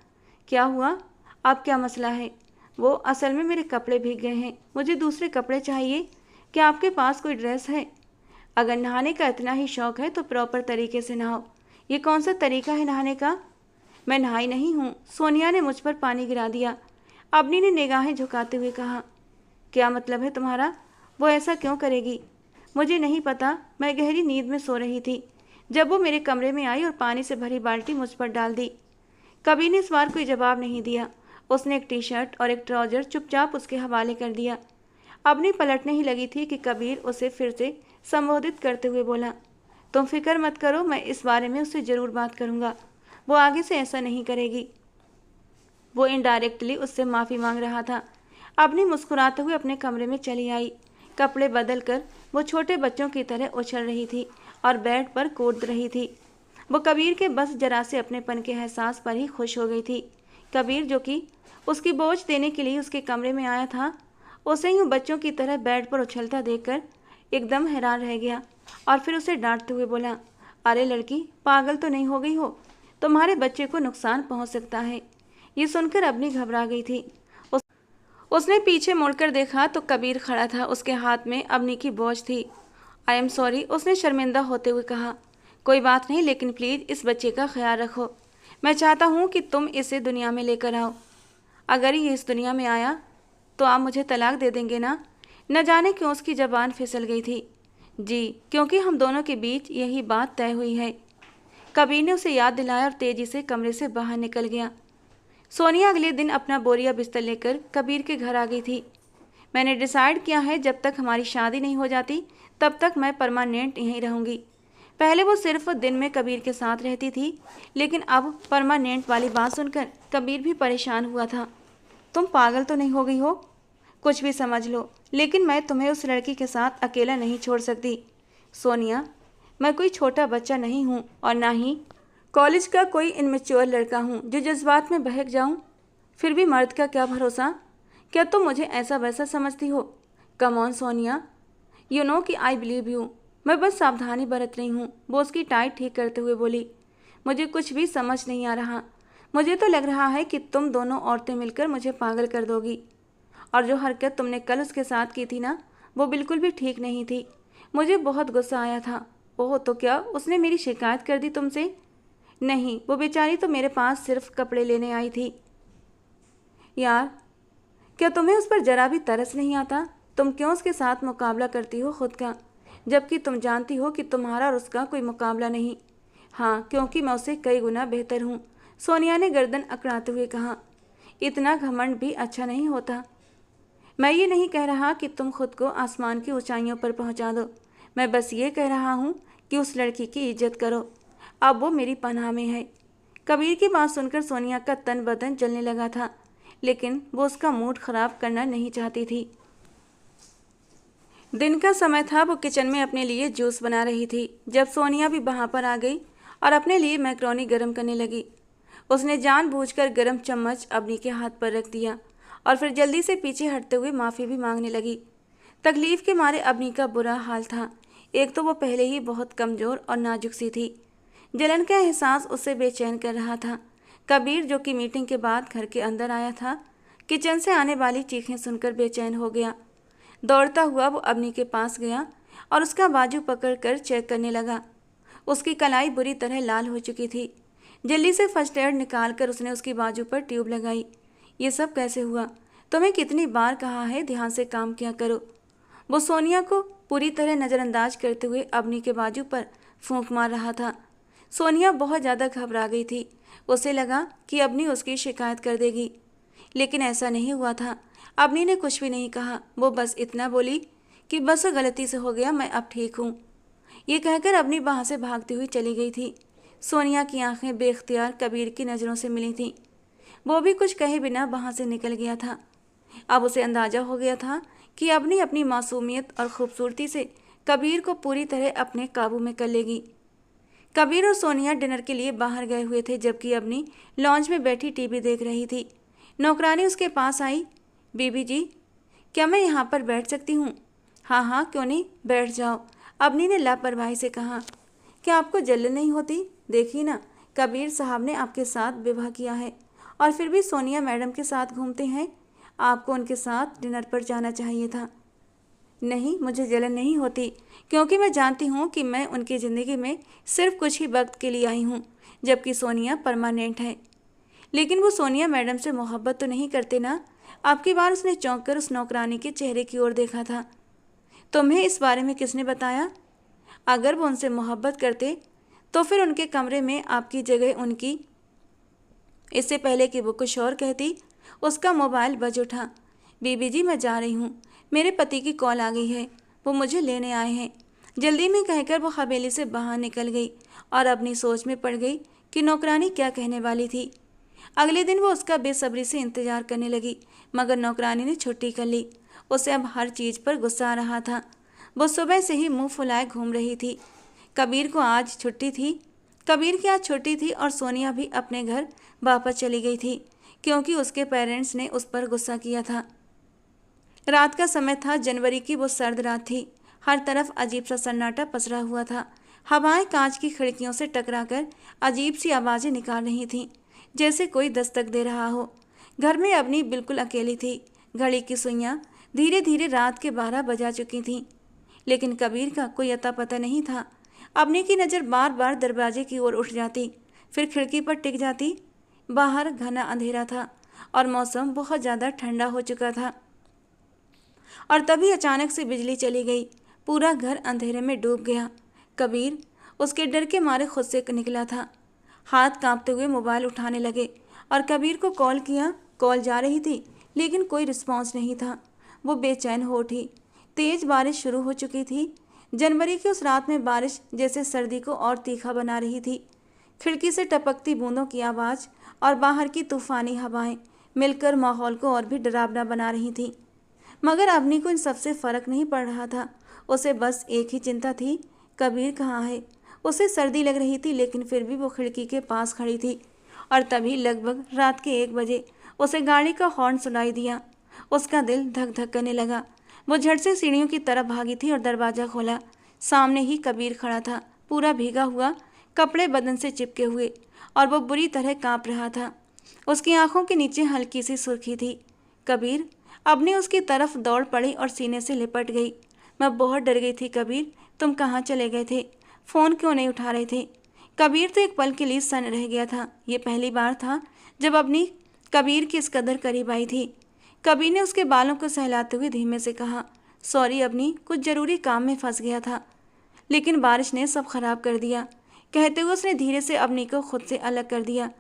क्या हुआ? अब क्या मसला है? वो असल में मेरे कपड़े भीग गए हैं, मुझे दूसरे कपड़े चाहिए। क्या आपके पास कोई ड्रेस है? अगर नहाने का इतना ही शौक है तो प्रॉपर तरीके से नहाओ। ये कौन सा तरीका है नहाने का? मैं नहाई नहीं हूँ, सोनिया ने मुझ पर पानी गिरा दिया। अवनी ने निगाहें झुकाते हुए कहा। क्या मतलब है तुम्हारा? वो ऐसा क्यों करेगी? मुझे नहीं पता, मैं गहरी नींद में सो रही थी जब वो मेरे कमरे में आई और पानी से भरी बाल्टी मुझ पर डाल दी। कबीर ने इस बार कोई जवाब नहीं दिया। उसने एक टी शर्ट और एक ट्राउजर चुपचाप उसके हवाले कर दिया। अवनी पलटने ही लगी थी कि कबीर उसे फिर से संबोधित करते हुए बोला, तुम फिक्र मत करो, मैं इस बारे में उससे ज़रूर बात करूँगा। वो आगे से ऐसा नहीं करेगी। वो इनडायरेक्टली उससे माफ़ी मांग रहा था। अवनी मुस्कुराते हुए अपने कमरे में चली आई। कपड़े बदल कर वो छोटे बच्चों की तरह उछल रही थी और बेड पर कूद रही थी। वो कबीर के बस जरा से अपनेपन के एहसास पर ही खुश हो गई थी। कबीर, जो कि उसकी बोझ देने के लिए उसके कमरे में आया था, उसे यूं बच्चों की तरह बेड पर उछलता देखकर एकदम हैरान रह गया और फिर उसे डांटते हुए बोला, अरे लड़की, पागल तो नहीं हो गई हो? तुम्हारे बच्चे को नुकसान पहुंच सकता है। ये सुनकर अवनी घबरा गई थी। उसने पीछे मुड़कर देखा तो कबीर खड़ा था, उसके हाथ में अवनी की बोझ थी। आई एम सॉरी, उसने शर्मिंदा होते हुए कहा। कोई बात नहीं, लेकिन प्लीज़ इस बच्चे का ख्याल रखो। मैं चाहता हूँ कि तुम इसे दुनिया में लेकर आओ। अगर ये इस दुनिया में आया तो आप मुझे तलाक दे देंगे ना? न जाने क्यों उसकी ज़बान फिसल गई थी। जी, क्योंकि हम दोनों के बीच यही बात तय हुई है। कबीर ने उसे याद दिलाया और तेज़ी से कमरे से बाहर निकल गया। सोनिया अगले दिन अपना बोरिया बिस्तर लेकर कबीर के घर आ गई थी। मैंने डिसाइड किया है, जब तक हमारी शादी नहीं हो जाती तब तक मैं परमानेंट यहीं रहूँगी। पहले वो सिर्फ दिन में कबीर के साथ रहती थी, लेकिन अब परमानेंट वाली बात सुनकर कबीर भी परेशान हुआ था। तुम पागल तो नहीं हो गई हो? कुछ भी समझ लो, लेकिन मैं तुम्हें उस लड़की के साथ अकेला नहीं छोड़ सकती। सोनिया, मैं कोई छोटा बच्चा नहीं हूँ और ना ही कॉलेज का कोई इनमेच्योर लड़का हूँ जो जज्बात में बहक जाऊँ। फिर भी मर्द का क्या भरोसा? क्या तुम मुझे ऐसा वैसा समझती हो? Come on Sonia, you know कि आई बिलीव यू। मैं बस सावधानी बरत रही हूँ, वो उसकी टाई ठीक करते हुए बोली। मुझे कुछ भी समझ नहीं आ रहा। मुझे तो लग रहा है कि तुम दोनों औरतें मिलकर मुझे पागल कर दोगी। और जो हरकत तुमने कल उसके साथ की थी ना, वो बिल्कुल भी ठीक नहीं थी। मुझे बहुत गुस्सा आया था। ओह, तो क्या उसने मेरी शिकायत कर दी तुमसे? नहीं, वो बेचारी तो मेरे पास सिर्फ कपड़े लेने आई थी। यार, क्या तुम्हें उस पर जरा भी तरस नहीं आता? तुम क्यों उसके साथ मुकाबला करती हो खुद का, जबकि तुम जानती हो कि तुम्हारा और उसका कोई मुकाबला नहीं। हाँ, क्योंकि मैं उससे कई गुना बेहतर हूँ, सोनिया ने गर्दन अकड़ाते हुए कहा। इतना घमंड भी अच्छा नहीं होता। मैं ये नहीं कह रहा कि तुम खुद को आसमान की ऊंचाइयों पर पहुंचा दो, मैं बस ये कह रहा हूँ कि उस लड़की की इज्जत करो, अब वो मेरी पनाह में है। कबीर की बात सुनकर सोनिया का तन बदन जलने लगा था, लेकिन वो उसका मूड खराब करना नहीं चाहती थी। दिन का समय था, वो किचन में अपने लिए जूस बना रही थी जब सोनिया भी वहां पर आ गई और अपने लिए मैक्रोनी गर्म करने लगी। उसने जानबूझकर गर्म चम्मच अबनी के हाथ पर रख दिया और फिर जल्दी से पीछे हटते हुए माफ़ी भी मांगने लगी। तकलीफ के मारे अबनी का बुरा हाल था। एक तो वो पहले ही बहुत कमज़ोर और नाजुक सी थी। जलन का एहसास उसे बेचैन कर रहा था। कबीर, जो कि मीटिंग के बाद घर के अंदर आया था, किचन से आने वाली चीखें सुनकर बेचैन हो गया। दौड़ता हुआ वो अबनी के पास गया और उसका बाजू पकड़कर चेक करने लगा। उसकी कलाई बुरी तरह लाल हो चुकी थी। जल्दी से फर्स्ट एड निकालकर उसने उसकी बाजू पर ट्यूब लगाई। ये सब कैसे हुआ? तुम्हें कितनी बार कहा है ध्यान से काम किया करो। वो सोनिया को पूरी तरह नज़रअंदाज करते हुए अबनी के बाजू पर फूंक मार रहा था। सोनिया बहुत ज़्यादा घबरा गई थी। उसे लगा कि अबनी उसकी शिकायत कर देगी, लेकिन ऐसा नहीं हुआ था। अबनी ने कुछ भी नहीं कहा। वो बस इतना बोली कि बस गलती से हो गया, मैं अब ठीक हूँ। ये कहकर अबनी वहाँ से भागती हुई चली गई थी। सोनिया की आंखें बेख्तियार कबीर की नज़रों से मिली थीं। वो भी कुछ कहे बिना वहाँ से निकल गया था। अब उसे अंदाजा हो गया था कि अबनी अपनी मासूमियत और खूबसूरती से कबीर को पूरी तरह अपने काबू में कर लेगी। कबीर और सोनिया डिनर के लिए बाहर गए हुए थे, जबकि अबनी लॉन्ज में बैठी टीवी देख रही थी। नौकरानी उसके पास आई। बीबी जी, क्या मैं यहाँ पर बैठ सकती हूँ? हाँ हाँ, क्यों नहीं, बैठ जाओ, अबनी ने लापरवाही से कहा। क्या आपको जलन नहीं होती? देखिए ना, कबीर साहब ने आपके साथ विवाह किया है और फिर भी सोनिया मैडम के साथ घूमते हैं। आपको उनके साथ डिनर पर जाना चाहिए था। नहीं, मुझे जलन नहीं होती, क्योंकि मैं जानती हूँ कि मैं उनकी ज़िंदगी में सिर्फ कुछ ही वक्त के लिए आई हूँ, जबकि सोनिया परमानेंट है। लेकिन वो सोनिया मैडम से मोहब्बत तो नहीं करते ना? आपकी बार उसने चौंक कर उस नौकरानी के चेहरे की ओर देखा था। तुम्हें इस बारे में किसने बताया? अगर वो उनसे मोहब्बत करते तो फिर उनके कमरे में आपकी जगह उनकी। इससे पहले कि वो कुछ और कहती, उसका मोबाइल बज उठा। बीबी जी, मैं जा रही हूँ, मेरे पति की कॉल आ गई है, वो मुझे लेने आए हैं। जल्दी में कहकर वो हवेली से बाहर निकल गई और अपनी सोच में पड़ गई कि नौकरानी क्या कहने वाली थी। अगले दिन वो उसका बेसब्री से इंतजार करने लगी, मगर नौकरानी ने छुट्टी कर ली। उसे अब हर चीज़ पर गुस्सा आ रहा था। वो सुबह से ही मुंह फुलाए घूम रही थी। कबीर की आज छुट्टी थी और सोनिया भी अपने घर वापस चली गई थी, क्योंकि उसके पेरेंट्स ने उस पर गुस्सा किया था। रात का समय था। जनवरी की वो सर्द रात थी। हर तरफ अजीब सा सन्नाटा पसरा हुआ था। हवाएं कांच की खिड़कियों से टकराकर अजीब सी आवाज़ें निकाल रही थीं, जैसे कोई दस्तक दे रहा हो। घर में अबनी बिल्कुल अकेली थी। घड़ी की सुइयां धीरे धीरे रात के 12 बजा चुकी थीं, लेकिन कबीर का कोई अता पता नहीं था। अबनी की नज़र बार बार दरवाजे की ओर उठ जाती, फिर खिड़की पर टिक जाती। बाहर घना अंधेरा था और मौसम बहुत ज़्यादा ठंडा हो चुका था। और तभी अचानक से बिजली चली गई। पूरा घर अंधेरे में डूब गया। कबीर उसके डर के मारे खुद से निकला था। हाथ कांपते हुए मोबाइल उठाने लगे और कबीर को कॉल किया। कॉल जा रही थी, लेकिन कोई रिस्पॉन्स नहीं था। वो बेचैन हो उठी। तेज़ बारिश शुरू हो चुकी थी। जनवरी की उस रात में बारिश जैसे सर्दी को और तीखा बना रही थी। खिड़की से टपकती बूंदों की आवाज़ और बाहर की तूफानी हवाएं मिलकर माहौल को और भी डरावना बना रही थीं। मगर अबनी को इन सबसे फ़र्क नहीं पड़ रहा था। उसे बस एक ही चिंता थी, कबीर कहाँ है? उसे सर्दी लग रही थी, लेकिन फिर भी वो खिड़की के पास खड़ी थी। और तभी लगभग रात के 1 बजे उसे गाड़ी का हॉर्न सुनाई दिया। उसका दिल धक धक करने लगा। वो झट से सीढ़ियों की तरफ भागी थी और दरवाज़ा खोला। सामने ही कबीर खड़ा था, पूरा भीगा हुआ, कपड़े बदन से चिपके हुए, और वो बुरी तरह कांप रहा था। उसकी आंखों के नीचे हल्की सी सुर्खी थी। कबीर, अबनी उसकी तरफ दौड़ पड़ी और सीने से लिपट गई। मैं बहुत डर गई थी कबीर, तुम कहाँ चले गए थे? फ़ोन क्यों नहीं उठा रहे थे? कबीर तो एक पल के लिए सन्न रह गया था। ये पहली बार था जब अबनी कबीर की इस कदर करीब आई थी। कबीर ने उसके बालों को सहलाते हुए धीमे से कहा, सॉरी अबनी, कुछ ज़रूरी काम में फंस गया था, लेकिन बारिश ने सब खराब कर दिया। कहते हुए उसने धीरे से अबनी को खुद से अलग कर दिया।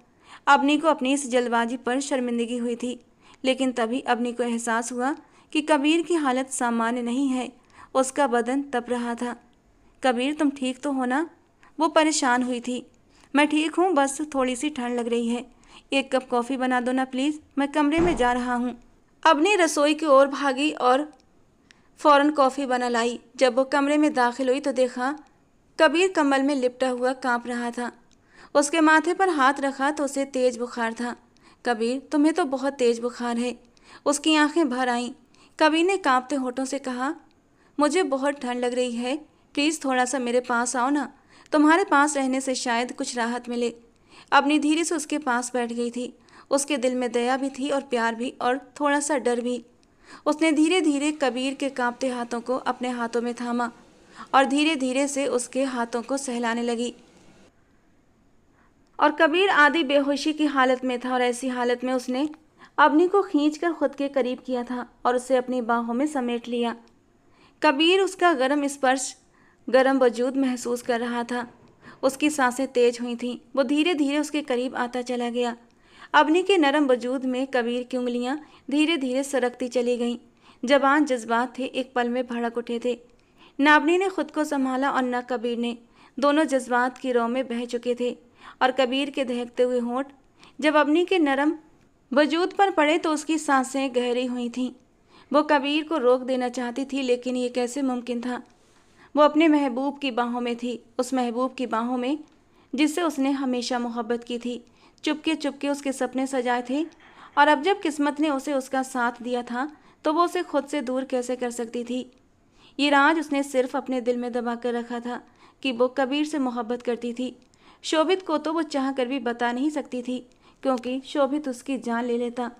अबनी को अपनी इस जल्दबाजी पर शर्मिंदगी हुई थी, लेकिन तभी अबनी को एहसास हुआ कि कबीर की हालत सामान्य नहीं है। उसका बदन तप रहा था। कबीर तुम ठीक तो हो ना? वो परेशान हुई थी। मैं ठीक हूँ, बस थोड़ी सी ठंड लग रही है। एक कप कॉफ़ी बना दो ना प्लीज़, मैं कमरे में जा रहा हूँ। अवनी रसोई की ओर भागी और फौरन कॉफ़ी बना लाई। जब वो कमरे में दाखिल हुई तो देखा कबीर कम्बल में लिपटा हुआ कांप रहा था। उसके माथे पर हाथ रखा तो उसे तेज बुखार था। कबीर तुम्हें तो बहुत तेज बुखार है। उसकी आंखें भर आईं। कबीर ने कांपते होठों से कहा, मुझे बहुत ठंड लग रही है, प्लीज़ थोड़ा सा मेरे पास आओ ना। तुम्हारे पास रहने से शायद कुछ राहत मिले। अपनी धीरे से उसके पास बैठ गई थी। उसके दिल में दया भी थी और प्यार भी और थोड़ा सा डर भी। उसने धीरे धीरे कबीर के कांपते हाथों को अपने हाथों में थामा और धीरे धीरे से उसके हाथों को सहलाने लगी। और कबीर आधी बेहोशी की हालत में था और ऐसी हालत में उसने अवनी को खींचकर खुद के करीब किया था और उसे अपनी बाहों में समेट लिया। कबीर उसका गर्म स्पर्श, गर्म वजूद महसूस कर रहा था। उसकी सांसें तेज हुई थीं। वो धीरे धीरे उसके करीब आता चला गया। अवनी के नरम वजूद में कबीर की उंगलियां धीरे धीरे सरकती चली गईं। जबान जज्बात थे, एक पल में भड़क उठे थे। न अवनी ने खुद को संभाला और न कबीर ने। दोनों जज्बात की रौ में बह चुके थे और कबीर के दहकते हुए होंठ जब अवनी के नरम वजूद पर पड़े तो उसकी सांसें गहरी हुई थीं। वो कबीर को रोक देना चाहती थी, लेकिन ये कैसे मुमकिन था? वो अपने महबूब की बाहों में थी, उस महबूब की बाहों में जिससे उसने हमेशा मोहब्बत की थी, चुपके चुपके उसके सपने सजाए थे। और अब जब किस्मत ने उसे उसका साथ दिया था तो वो उसे खुद से दूर कैसे कर सकती थी? ये राज उसने सिर्फ अपने दिल में दबा कर रखा था कि वो कबीर से मोहब्बत करती थी। शोभित को तो वो चाह कर भी बता नहीं सकती थी, क्योंकि शोभित उसकी जान ले लेता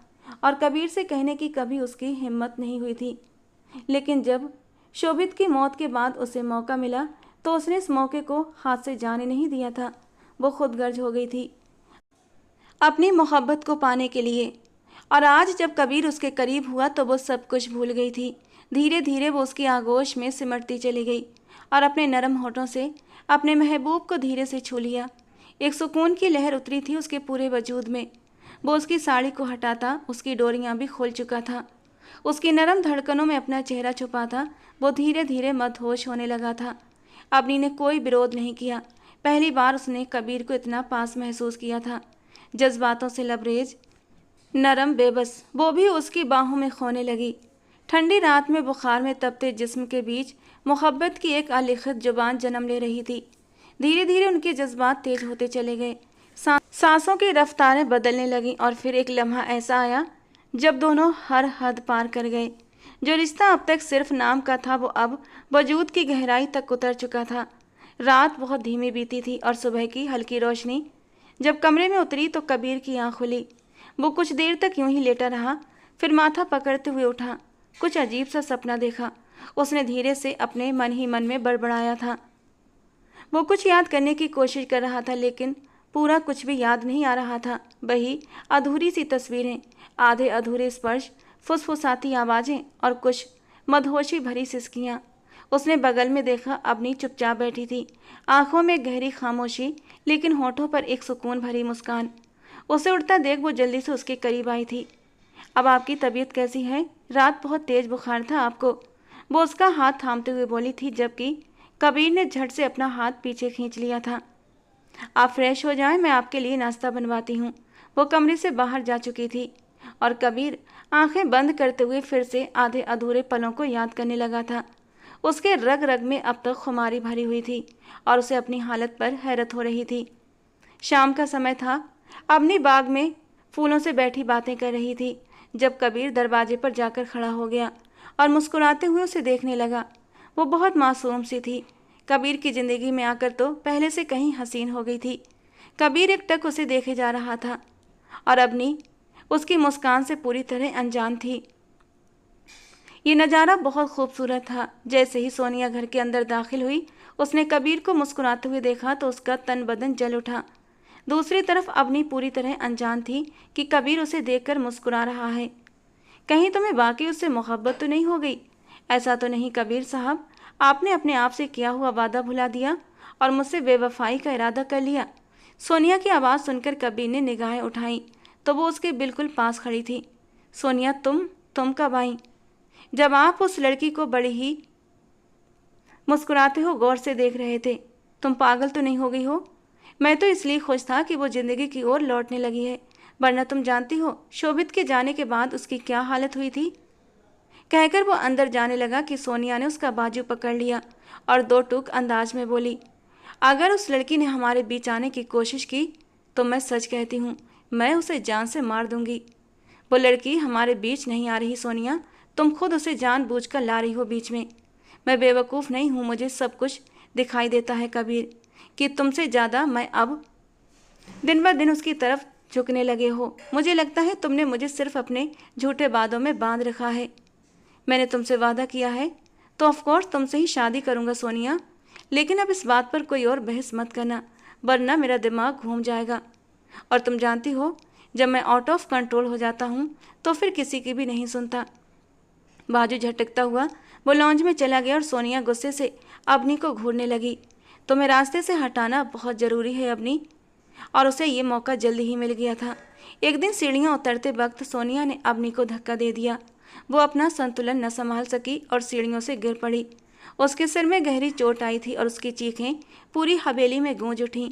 और कबीर से कहने की कभी उसकी हिम्मत नहीं हुई थी। लेकिन जब शोभित की मौत के बाद उसे मौका मिला तो उसने इस मौके को हाथ से जाने नहीं दिया था। वो खुदगर्ज हो गई थी अपनी मोहब्बत को पाने के लिए। और आज जब कबीर उसके करीब हुआ तो वो सब कुछ भूल गई थी। धीरे धीरे वो उसकी आगोश में सिमटती चली गई और अपने नरम होठों से अपने महबूब को धीरे से छू लिया। एक सुकून की लहर उतरी थी उसके पूरे वजूद में। वो उसकी साड़ी को हटाता उसकी डोरियां भी खोल चुका था। उसकी नरम धड़कनों में अपना चेहरा छुपाता वो धीरे धीरे मदहोश होने लगा था। अवनी ने कोई विरोध नहीं किया। पहली बार उसने कबीर को इतना पास महसूस किया था। जज्बातों से लबरेज, नरम, बेबस, वो भी उसकी बाहों में खोने लगी। ठंडी रात में बुखार में तपते जिस्म के बीच मोहब्बत की एक अलिखित जुबान जन्म ले रही थी। धीरे धीरे उनके जज्बात तेज होते चले गए। सांसों की रफ्तारें बदलने लगीं और फिर एक लम्हा ऐसा आया जब दोनों हर हद पार कर गए। जो रिश्ता अब तक सिर्फ नाम का था वो अब वजूद की गहराई तक उतर चुका था। रात बहुत धीमी बीती थी और सुबह की हल्की रोशनी जब कमरे में उतरी तो कबीर की आंख खुली। वो कुछ देर तक यूं ही लेटा रहा, फिर माथा पकड़ते हुए उठा। कुछ अजीब सा सपना देखा, उसने धीरे से अपने मन ही मन में बड़बड़ाया था। वो कुछ याद करने की कोशिश कर रहा था, लेकिन पूरा कुछ भी याद नहीं आ रहा था। वही अधूरी सी तस्वीरें, आधे अधूरे स्पर्श, फुसफुसाती आवाज़ें और कुछ मदहोशी भरी सिसकियाँ। उसने बगल में देखा, अवनी चुपचाप बैठी थी, आंखों में गहरी खामोशी, लेकिन होठों पर एक सुकून भरी मुस्कान। उसे उठता देख वो जल्दी से उसके करीब आई थी। अब आपकी तबीयत कैसी है? रात बहुत तेज बुखार था आपको, वो उसका हाथ थामते हुए बोली थी, जबकि कबीर ने झट से अपना हाथ पीछे खींच लिया था। आप फ्रेश हो जाएं, मैं आपके लिए नाश्ता बनवाती हूँ। वो कमरे से बाहर जा चुकी थी और कबीर आंखें बंद करते हुए फिर से आधे अधूरे पलों को याद करने लगा था। उसके रग रग में अब तक खुमारी भरी हुई थी और उसे अपनी हालत पर हैरत हो रही थी। शाम का समय था। अवनी बाग में फूलों से बैठी बातें कर रही थी जब कबीर दरवाजे पर जाकर खड़ा हो गया और मुस्कुराते हुए उसे देखने लगा। वो बहुत मासूम सी थी। कबीर की ज़िंदगी में आकर तो पहले से कहीं हसीन हो गई थी। कबीर एकटक उसे देखे जा रहा था और अवनी उसकी मुस्कान से पूरी तरह अनजान थी। ये नज़ारा बहुत खूबसूरत था। जैसे ही सोनिया घर के अंदर दाखिल हुई, उसने कबीर को मुस्कुराते हुए देखा तो उसका तन बदन जल उठा। दूसरी तरफ अवनी पूरी तरह अनजान थी कि कबीर उसे देखकर मुस्कुरा रहा है। कहीं तुम्हें वाकई उससे मोहब्बत तो नहीं हो गई? ऐसा तो नहीं कबीर साहब, आपने अपने आप से किया हुआ वादा भुला दिया और मुझसे बेवफाई का इरादा कर लिया। सोनिया की आवाज़ सुनकर कबीर ने निगाहें उठाई तो वो उसके बिल्कुल पास खड़ी थी। सोनिया, तुम कब आई? जब आप उस लड़की को बड़ी ही मुस्कुराते हो गौर से देख रहे थे। तुम पागल तो नहीं हो गई हो? मैं तो इसलिए खुश था कि वो जिंदगी की ओर लौटने लगी है, वरना तुम जानती हो शोभित के जाने के बाद उसकी क्या हालत हुई थी। कहकर वो अंदर जाने लगा कि सोनिया ने उसका बाजू पकड़ लिया और दो टूक अंदाज में बोली, अगर उस लड़की ने हमारे बीच आने की कोशिश की तो मैं सच कहती हूँ, मैं उसे जान से मार दूंगी। वो लड़की हमारे बीच नहीं आ रही सोनिया, तुम खुद उसे जानबूझकर ला रही हो बीच में। मैं बेवकूफ़ नहीं हूँ, मुझे सब कुछ दिखाई देता है कबीर, कि तुमसे ज़्यादा मैं अब दिन ब दिन उसकी तरफ झुकने लगे हो। मुझे लगता है तुमने मुझे सिर्फ अपने झूठे वादों में बांध रखा है। मैंने तुमसे वादा किया है तो ऑफकोर्स तुमसे ही शादी करूंगा सोनिया, लेकिन अब इस बात पर कोई और बहस मत करना, वरना मेरा दिमाग घूम जाएगा। और तुम जानती हो, जब मैं आउट ऑफ कंट्रोल हो जाता हूँ तो फिर किसी की भी नहीं सुनता। बाजू झटकता हुआ वो लॉन्ज में चला गया और सोनिया गुस्से से अवनी को घूरने लगी। तुम्हें रास्ते से हटाना बहुत ज़रूरी है अवनी। और उसे ये मौका जल्दी ही मिल गया था। एक दिन सीढ़ियाँ उतरते वक्त सोनिया ने अवनी को धक्का दे दिया। वो अपना संतुलन न संभाल सकी और सीढ़ियों से गिर पड़ी। उसके सिर में गहरी चोट आई थी और उसकी चीखें पूरी हवेली में गूंज उठीं।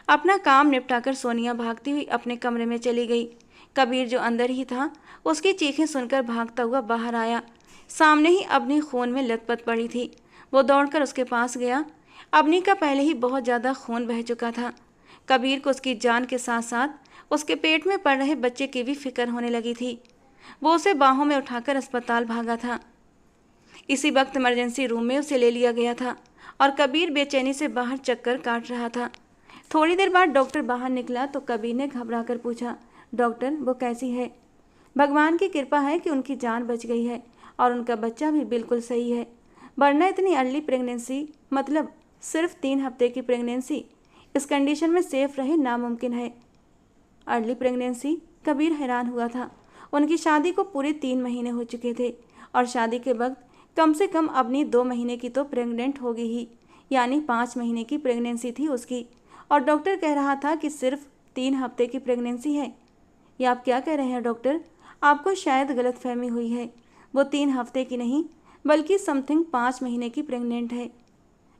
अपना काम निपटाकर सोनिया भागती हुई अपने कमरे में चली गई। कबीर जो अंदर ही था, उसकी चीखें सुनकर भागता हुआ बाहर आया। सामने ही अवनी खून में लथपथ पड़ी थी। वो दौड़कर उसके पास गया। अवनी का पहले ही बहुत ज़्यादा खून बह चुका था। कबीर को उसकी जान के साथ साथ उसके पेट में पड़ रहे बच्चे की भी फिक्र होने लगी थी। वो उसे बाहों में उठाकर अस्पताल भागा था। इसी वक्त इमरजेंसी रूम में उसे ले लिया गया था और कबीर बेचैनी से बाहर चक्कर काट रहा था। थोड़ी देर बाद डॉक्टर बाहर निकला तो कबीर ने घबरा कर पूछा, डॉक्टर वो कैसी है? भगवान की कृपा है कि उनकी जान बच गई है और उनका बच्चा भी बिल्कुल सही है, वरना इतनी अर्ली प्रेगनेंसी, मतलब सिर्फ 3 हफ्ते की प्रेगनेंसी, इस कंडीशन में सेफ रहे नामुमकिन है। Early pregnancy? कबीर हैरान हुआ था। उनकी शादी को पूरे 3 महीने हो चुके थे और शादी के वक्त कम से कम अपनी 2 महीने की तो प्रेग्नेंट होगी ही, यानी 5 महीने की प्रेगनेंसी थी उसकी, और डॉक्टर कह रहा था कि सिर्फ 3 हफ्ते की प्रेगनेंसी है। ये आप क्या कह रहे हैं डॉक्टर? आपको शायद गलतफहमी हुई है। वो 3 हफ्ते की नहीं बल्कि समथिंग 5 महीने की प्रेग्नेंट है।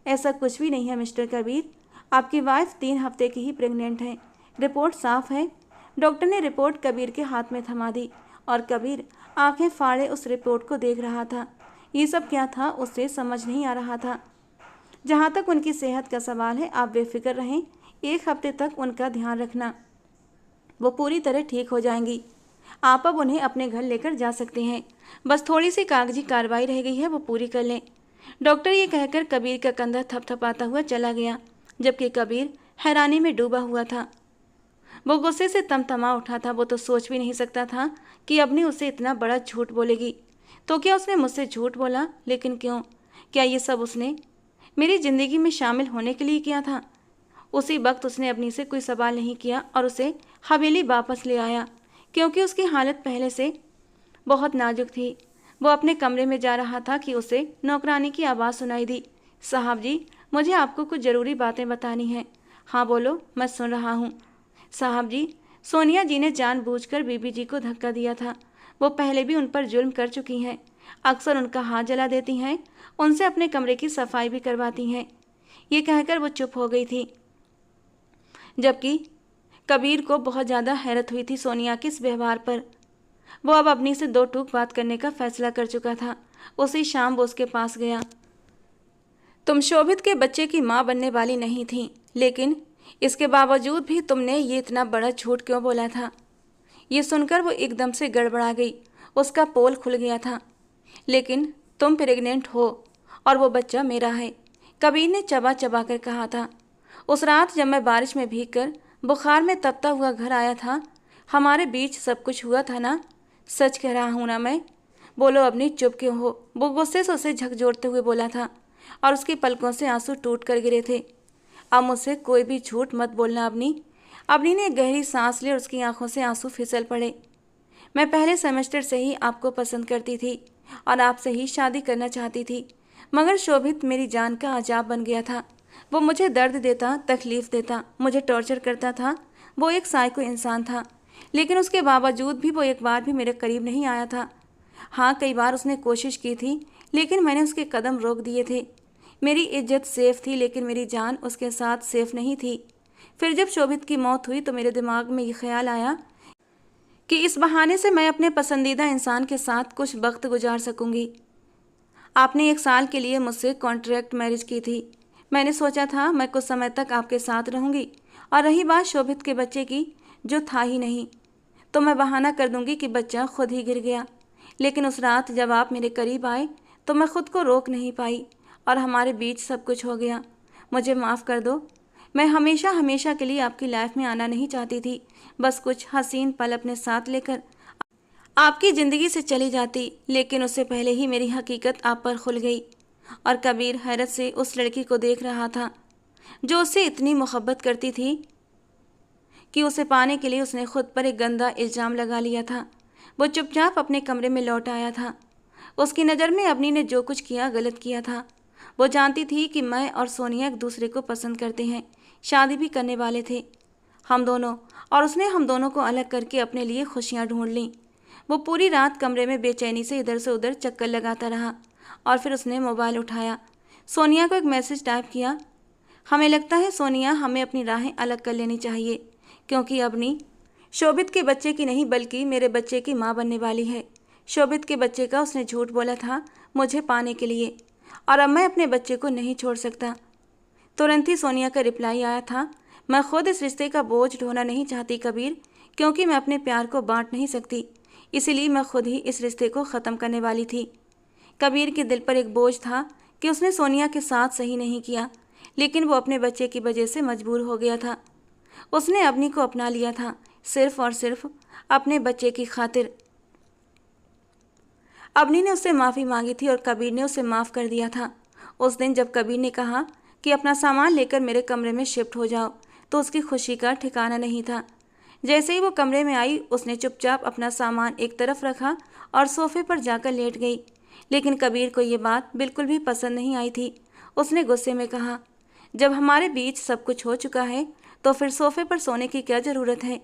ऐसा कुछ भी नहीं है मिस्टर कबीर, आपकी वाइफ 3 हफ्ते की ही प्रेग्नेंट है। रिपोर्ट साफ है। डॉक्टर ने रिपोर्ट कबीर के हाथ में थमा दी और कबीर आंखें फाड़े उस रिपोर्ट को देख रहा था। ये सब क्या था उसे समझ नहीं आ रहा था। जहाँ तक उनकी सेहत का सवाल है, आप बेफिक्र रहें, 1 हफ्ते तक उनका ध्यान रखना, वो पूरी तरह ठीक हो जाएंगी। आप अब उन्हें अपने घर लेकर जा सकते हैं, बस थोड़ी सी कागजी कार्रवाई रह गई है, वो पूरी कर लें। डॉक्टर ये कहकर कबीर का कंधा थपथपाता हुआ चला गया, जबकि कबीर हैरानी में डूबा हुआ था। वो गुस्से से तमतमा उठा था। वो तो सोच भी नहीं सकता था कि अवनी उसे इतना बड़ा झूठ बोलेगी। तो क्या उसने मुझसे झूठ बोला? लेकिन क्यों? क्या ये सब उसने मेरी ज़िंदगी में शामिल होने के लिए किया था? उसी वक्त उसने अवनी से कोई सवाल नहीं किया और उसे हवेली वापस ले आया, क्योंकि उसकी हालत पहले से बहुत नाजुक थी। वो अपने कमरे में जा रहा था कि उसे नौकरानी की आवाज़ सुनाई दी, साहब जी, मुझे आपको कुछ ज़रूरी बातें बतानी हैं। हाँ बोलो, मैं सुन रहा हूँ। साहब जी, सोनिया जी ने जानबूझकर बीबी जी को धक्का दिया था। वो पहले भी उन पर जुल्म कर चुकी हैं, अक्सर उनका हाथ जला देती हैं, उनसे अपने कमरे की सफाई भी करवाती हैं। ये कहकर वो चुप हो गई थी, जबकि कबीर को बहुत ज़्यादा हैरत हुई थी सोनिया के इस व्यवहार पर। वो अब अपनी से 2 टूक बात करने का फैसला कर चुका था। उसी शाम वो उसके पास गया। तुम शोभित के बच्चे की माँ बनने वाली नहीं थी, लेकिन इसके बावजूद भी तुमने ये इतना बड़ा झूठ क्यों बोला था? ये सुनकर वो एकदम से गड़बड़ा गई। उसका पोल खुल गया था। लेकिन तुम प्रेग्नेंट हो और वो बच्चा मेरा है, कबीर ने चबा चबा कर कहा था। उस रात जब मैं बारिश में भीगकर बुखार में तपता हुआ घर आया था, हमारे बीच सब कुछ हुआ था ना? सच कह रहा हूँ ना मैं? बोलो अवनी, चुप क्यों हो? वो गुस्से से उसे झकझोरते हुए बोला था और उसकी पलकों से आंसू टूट कर गिरे थे। अब मुझसे कोई भी झूठ मत बोलना अवनी। अवनी ने एक गहरी सांस ली और उसकी आंखों से आंसू फिसल पड़े। मैं पहले सेमेस्टर से ही आपको पसंद करती थी और आपसे ही शादी करना चाहती थी, मगर शोभित मेरी जान का अजाब बन गया था। वो मुझे दर्द देता, तकलीफ देता, मुझे टॉर्चर करता था। वो एक साइको इंसान था, लेकिन उसके बावजूद भी वो एक बार भी मेरे करीब नहीं आया था। हाँ, कई बार उसने कोशिश की थी, लेकिन मैंने उसके कदम रोक दिए थे। मेरी इज्जत सेफ थी, लेकिन मेरी जान उसके साथ सेफ नहीं थी। फिर जब शोभित की मौत हुई तो मेरे दिमाग में ये ख्याल आया कि इस बहाने से मैं अपने पसंदीदा इंसान के साथ कुछ वक्त गुजार सकूंगी। आपने 1 साल के लिए मुझसे कॉन्ट्रैक्ट मैरिज की थी। मैंने सोचा था मैं कुछ समय तक आपके साथ रहूंगी, और रही बात शोभित के बच्चे की, जो था ही नहीं, तो मैं बहाना कर दूंगी कि बच्चा खुद ही गिर गया। लेकिन उस रात जब आप मेरे करीब आए तो मैं खुद को रोक नहीं पाई और हमारे बीच सब कुछ हो गया। मुझे माफ़ कर दो। मैं हमेशा हमेशा के लिए आपकी लाइफ में आना नहीं चाहती थी, बस कुछ हसीन पल अपने साथ लेकर आपकी ज़िंदगी से चली जाती। लेकिन उससे पहले ही मेरी हकीकत आप पर खुल गई। और कबीर हैरत से उस लड़की को देख रहा था जो उससे इतनी मोहब्बत करती थी कि उसे पाने के लिए उसने खुद पर एक गंदा इल्ज़ाम लगा लिया था। वो चुपचाप अपने कमरे में लौट आया था। उसकी नज़र में अवनी ने जो कुछ किया गलत किया था। वो जानती थी कि मैं और सोनिया एक दूसरे को पसंद करते हैं, शादी भी करने वाले थे हम दोनों, और उसने हम दोनों को अलग करके अपने लिए खुशियाँ ढूंढ लीं। वो पूरी रात कमरे में बेचैनी से इधर से उधर चक्कर लगाता रहा और फिर उसने मोबाइल उठाया, सोनिया को एक मैसेज टाइप किया। हमें लगता है सोनिया, हमें अपनी राहें अलग कर लेनी चाहिए, क्योंकि अवनी शोभित के बच्चे की नहीं बल्कि मेरे बच्चे की माँ बनने वाली है। शोभित के बच्चे का उसने झूठ बोला था मुझे पाने के लिए, और अब मैं अपने बच्चे को नहीं छोड़ सकता। तुरंत ही सोनिया का रिप्लाई आया था, मैं खुद इस रिश्ते का बोझ ढोना नहीं चाहती कबीर, क्योंकि मैं अपने प्यार को बांट नहीं सकती, इसीलिए मैं खुद ही इस रिश्ते को ख़त्म करने वाली थी। कबीर के दिल पर एक बोझ था कि उसने सोनिया के साथ सही नहीं किया, लेकिन वो अपने बच्चे की वजह से मजबूर हो गया था। उसने अवनी को अपना लिया था सिर्फ और सिर्फ अपने बच्चे की खातिर। अवनी ने उससे माफ़ी मांगी थी और कबीर ने उसे माफ़ कर दिया था। उस दिन जब कबीर ने कहा कि अपना सामान लेकर मेरे कमरे में शिफ्ट हो जाओ, तो उसकी खुशी का ठिकाना नहीं था। जैसे ही वो कमरे में आई, उसने चुपचाप अपना सामान एक तरफ रखा और सोफे पर जाकर लेट गई। लेकिन कबीर को ये बात बिल्कुल भी पसंद नहीं आई थी। उसने गुस्से में कहा, जब हमारे बीच सब कुछ हो चुका है तो फिर सोफे पर सोने की क्या ज़रूरत है?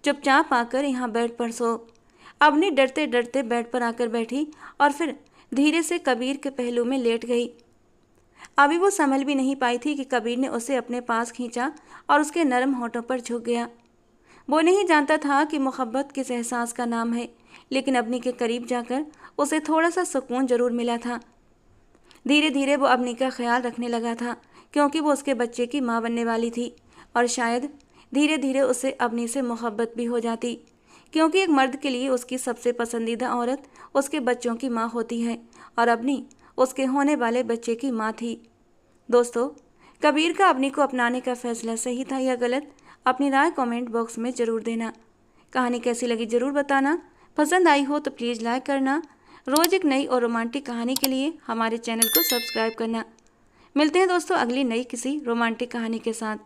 चुपचाप आकर यहाँ बेड पर सो। अवनी डरते डरते बेड पर आकर बैठी और फिर धीरे से कबीर के पहलू में लेट गई। अभी वो संभल भी नहीं पाई थी कि कबीर ने उसे अपने पास खींचा और उसके नरम होठों पर झुक गया। वो नहीं जानता था कि मोहब्बत किस एहसास का नाम है, लेकिन अवनी के करीब जाकर उसे थोड़ा सा सुकून जरूर मिला था। धीरे धीरे वो अवनी का ख्याल रखने लगा था, क्योंकि वो उसके बच्चे की माँ बनने वाली थी, और शायद धीरे धीरे उसे अवनी से मोहब्बत भी हो जाती, क्योंकि एक मर्द के लिए उसकी सबसे पसंदीदा औरत उसके बच्चों की माँ होती है, और अवनी उसके होने वाले बच्चे की माँ थी। दोस्तों, कबीर का अवनी को अपनाने का फैसला सही था या गलत? अपनी राय कमेंट बॉक्स में ज़रूर देना। कहानी कैसी लगी ज़रूर बताना। पसंद आई हो तो प्लीज़ लाइक करना। रोज़ एक नई और रोमांटिक कहानी के लिए हमारे चैनल को सब्सक्राइब करना। मिलते हैं दोस्तों अगली नई किसी रोमांटिक कहानी के साथ।